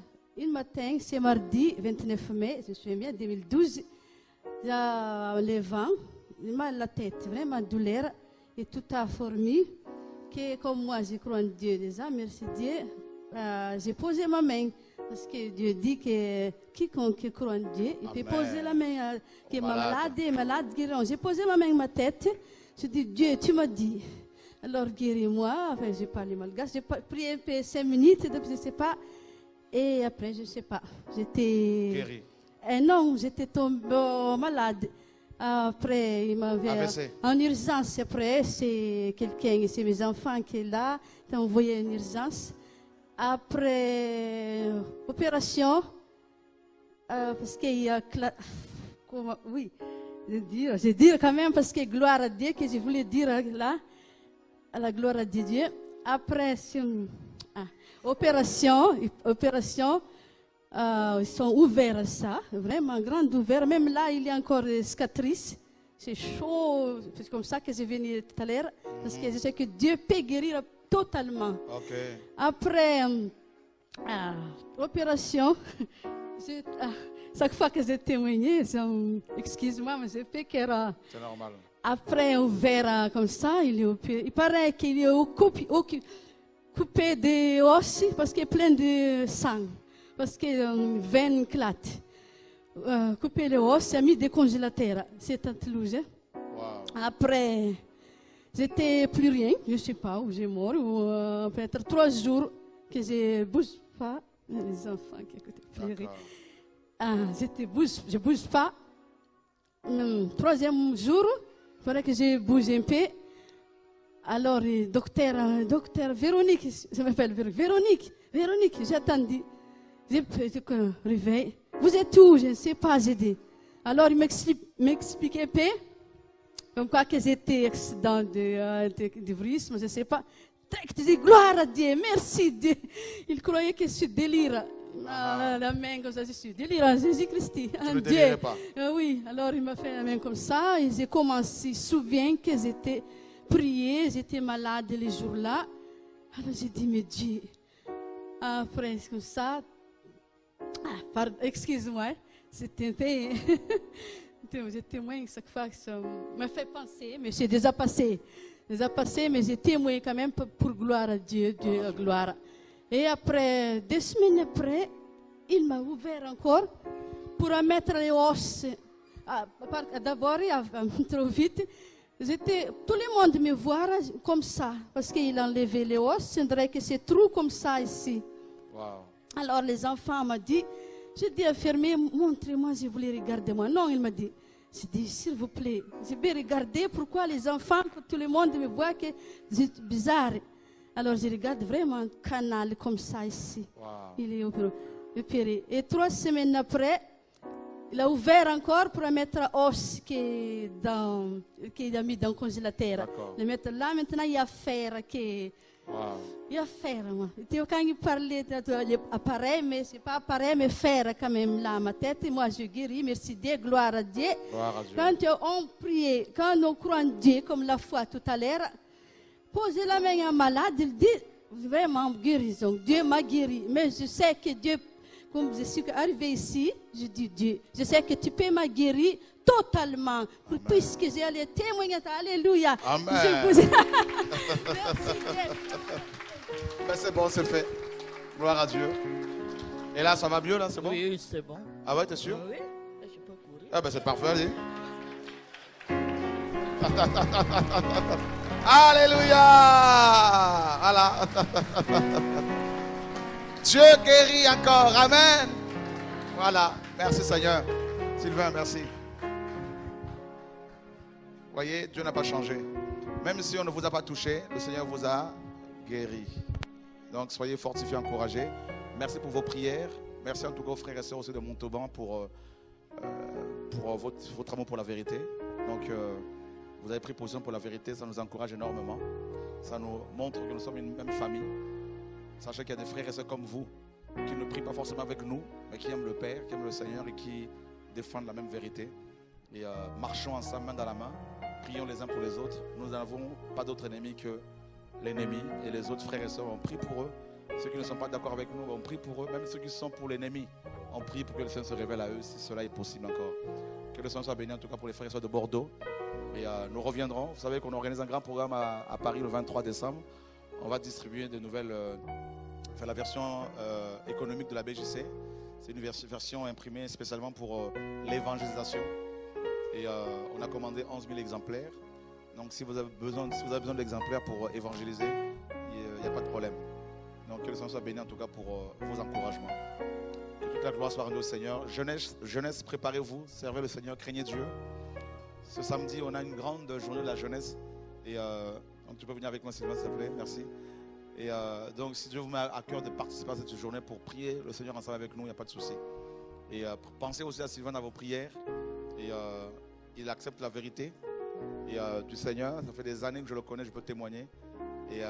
matin, c'est mardi 29 mai, je me souviens bien, 2012, en levant, mal la tête, vraiment douleur, et tout a formé. Que comme moi, je crois en Dieu déjà, merci Dieu, j'ai posé ma main. Parce que Dieu dit que quiconque croit en Dieu, il peut poser la main, que ma malade est malade, guérir. J'ai posé ma main, ma tête, Je dis, Dieu, tu m'as dit. Alors guéris-moi. Enfin, j'ai parlé malgache. J'ai prié un peu 5 minutes, je ne sais pas. Et après, je ne sais pas. J'étais... Guéri. Non, j'étais tombée malade. Après, il m'avait en urgence. Après, c'est quelqu'un, c'est mes enfants qui est là, qui ont envoyé en urgence. Après, opération, parce qu'il y a... Oui, je dis quand même, parce que gloire à Dieu, que je voulais dire là, à la gloire à Dieu. Après, opération, ils sont ouverts à ça, vraiment grande ouvert. Même là, il y a encore des cicatrices. C'est chaud, c'est comme ça que je venais tout à l'heure, parce que je sais que Dieu peut guérir totalement. Okay. Après opération, chaque fois que j'ai témoigné, excuse-moi, mais j'ai fait que era... C'est normal. Après, ouvert comme ça, il paraît qu'il est coupé de os parce qu'il est plein de sang. Parce que veine éclate. Coupé les os, c'est mis des congélateurs. C'est à Toulouse. Wow. Après, j'étais plus rien. Je ne sais pas où j'ai mort. Ou peut-être 3 jours que je ne bouge pas. Les enfants qui écoutaient pleurer. Je ne bouge pas. 3e jour, il fallait que je bouge un peu. Alors, docteur Véronique, ça m'appelle Véronique, j'attendais. J'ai réveillé. Vous êtes où? Je ne sais pas, j'ai dit. Alors, il m'expliquait un peu. Comme quoi que j'étais accident de vrisme, je ne sais pas. Je dis, gloire à Dieu, merci Dieu. Il croyait que je suis délire. La main comme ça, je suis délire, Jésus-Christ. Tu ne délirais pas? Oui, alors il m'a fait la main comme ça. Et j'ai commencé, je me souviens que j'étais priée, j'étais malade les jours-là. Alors j'ai dit, mais Dieu. Après, comme ça. Excuse-moi, c'était un peu. J'ai témoigné chaque fois que ça me fait penser, mais c'est déjà passé. Mais j'ai témoigné quand même pour gloire à Dieu, Dieu à gloire. Et après, 2 semaines après, il m'a ouvert encore pour mettre les os. D'abord, trop vite. Tout le monde me voit comme ça, parce qu'il a enlevé les os. C'est vrai que c'est trop comme ça ici. Wow. Alors les enfants m'ont dit, j'ai dit à fermer, montrez-moi, je voulais regarder moi. Non, il m'a dit, j'ai dit, s'il vous plaît, je vais regarder pourquoi les enfants, tout le monde me voit que c'est bizarre. Alors je regarde vraiment un canal comme ça ici. Wow. Il est opéré. Et 3 semaines après, il a ouvert encore pour mettre os qu'il a mis dans le congélateur. Le mettre là, maintenant il y a fer qui... Wow. Il y a fer, moi. Quand il parlait d'appareil, mais ce n'est pas appareil, mais fer quand même là, ma tête. Et moi, je guéris, merci Dieu, gloire à Dieu. Gloire à Dieu. Quand on prie, quand on croit en Dieu, comme la foi tout à l'heure, poser la main à un malade, il dit vraiment guérison. Dieu m'a guéri. Mais je sais que Dieu, comme je suis arrivé ici, je dis Dieu, je sais que tu peux me guérir totalement. Puisque j'ai allé témoigner. Alléluia. Amen. Merci Ben c'est bon, c'est fait. Gloire à Dieu. Et là, ça va mieux, là, c'est bon? Oui, c'est bon. Ah ouais, t'es sûr? Oui, je peux courir. Ah ben c'est parfait, allez. Alléluia. Voilà. Dieu guérit encore. Amen. Voilà. Merci Seigneur. Sylvain, merci. Voyez, Dieu n'a pas changé. Même si on ne vous a pas touché, le Seigneur vous a guéri. Donc soyez fortifiés, encouragés. Merci pour vos prières. Merci en tout cas aux frères et sœurs aussi de Montauban pour votre amour pour la vérité. Donc vous avez pris position pour la vérité, ça nous encourage énormément. Ça nous montre que nous sommes une même famille. Sachez qu'il y a des frères et sœurs comme vous qui ne prient pas forcément avec nous, mais qui aiment le Père, qui aiment le Seigneur et qui défendent la même vérité. Et marchons ensemble, main dans la main. Prions les uns pour les autres. Nous n'avons pas d'autre ennemi que l'ennemi. Et les autres frères et sœurs, on prie pour eux. Ceux qui ne sont pas d'accord avec nous, on prie pour eux. Même ceux qui sont pour l'ennemi, on prie pour que le Seigneur se révèle à eux, si cela est possible encore. Que le Seigneur soit béni, en tout cas pour les frères et sœurs de Bordeaux. Et nous reviendrons. Vous savez qu'on organise un grand programme à Paris le 23 décembre. On va distribuer de nouvelles... faire la version économique de la BJC. C'est une version imprimée spécialement pour l'évangélisation. Et on a commandé 11 000 exemplaires. Donc si vous avez besoin d'exemplaires pour évangéliser, il n'y a pas de problème. Donc que le Seigneur soit béni en tout cas pour vos encouragements. Que toute la gloire soit rendue au Seigneur. Jeunesse, préparez-vous, servez le Seigneur, craignez Dieu. Ce samedi, on a une grande journée de la jeunesse. Et donc tu peux venir avec moi Sylvain, s'il te plaît, merci. Et donc si Dieu vous met à cœur de participer à cette journée pour prier le Seigneur ensemble avec nous, il n'y a pas de souci. Et pensez aussi à Sylvain dans vos prières. Et il accepte la vérité et, du Seigneur. Ça fait des années que je le connais, je peux témoigner. Et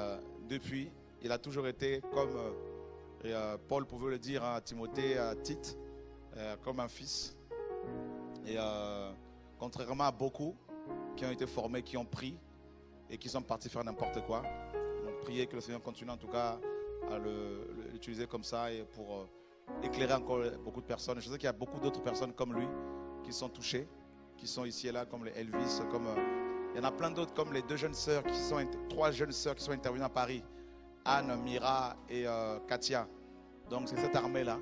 depuis, il a toujours été comme Paul pouvait le dire à Timothée, à Tite, comme un fils. Et contrairement à beaucoup qui ont été formés, qui ont pris et qui sont partis faire n'importe quoi. Donc priez que le Seigneur continue en tout cas à l'utiliser comme ça et pour éclairer encore beaucoup de personnes. Je sais qu'il y a beaucoup d'autres personnes comme lui qui sont touchées, qui sont ici et là, comme les Elvis, comme il y en a plein d'autres, comme les trois jeunes sœurs qui sont intervenues à Paris, Anne, Mira et Katia. Donc c'est cette armée-là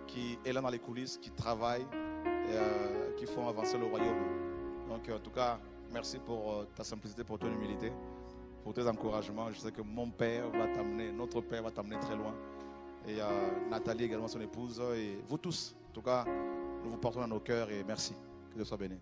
qui est là dans les coulisses, qui travaille et qui font avancer le royaume. Donc en tout cas, merci pour ta simplicité, pour ton humilité, pour tes encouragements. Je sais que mon père va t'amener, notre père va t'amener très loin. Et Nathalie également, son épouse, et vous tous. En tout cas, nous vous portons dans nos cœurs et merci. Que Dieu soit béni.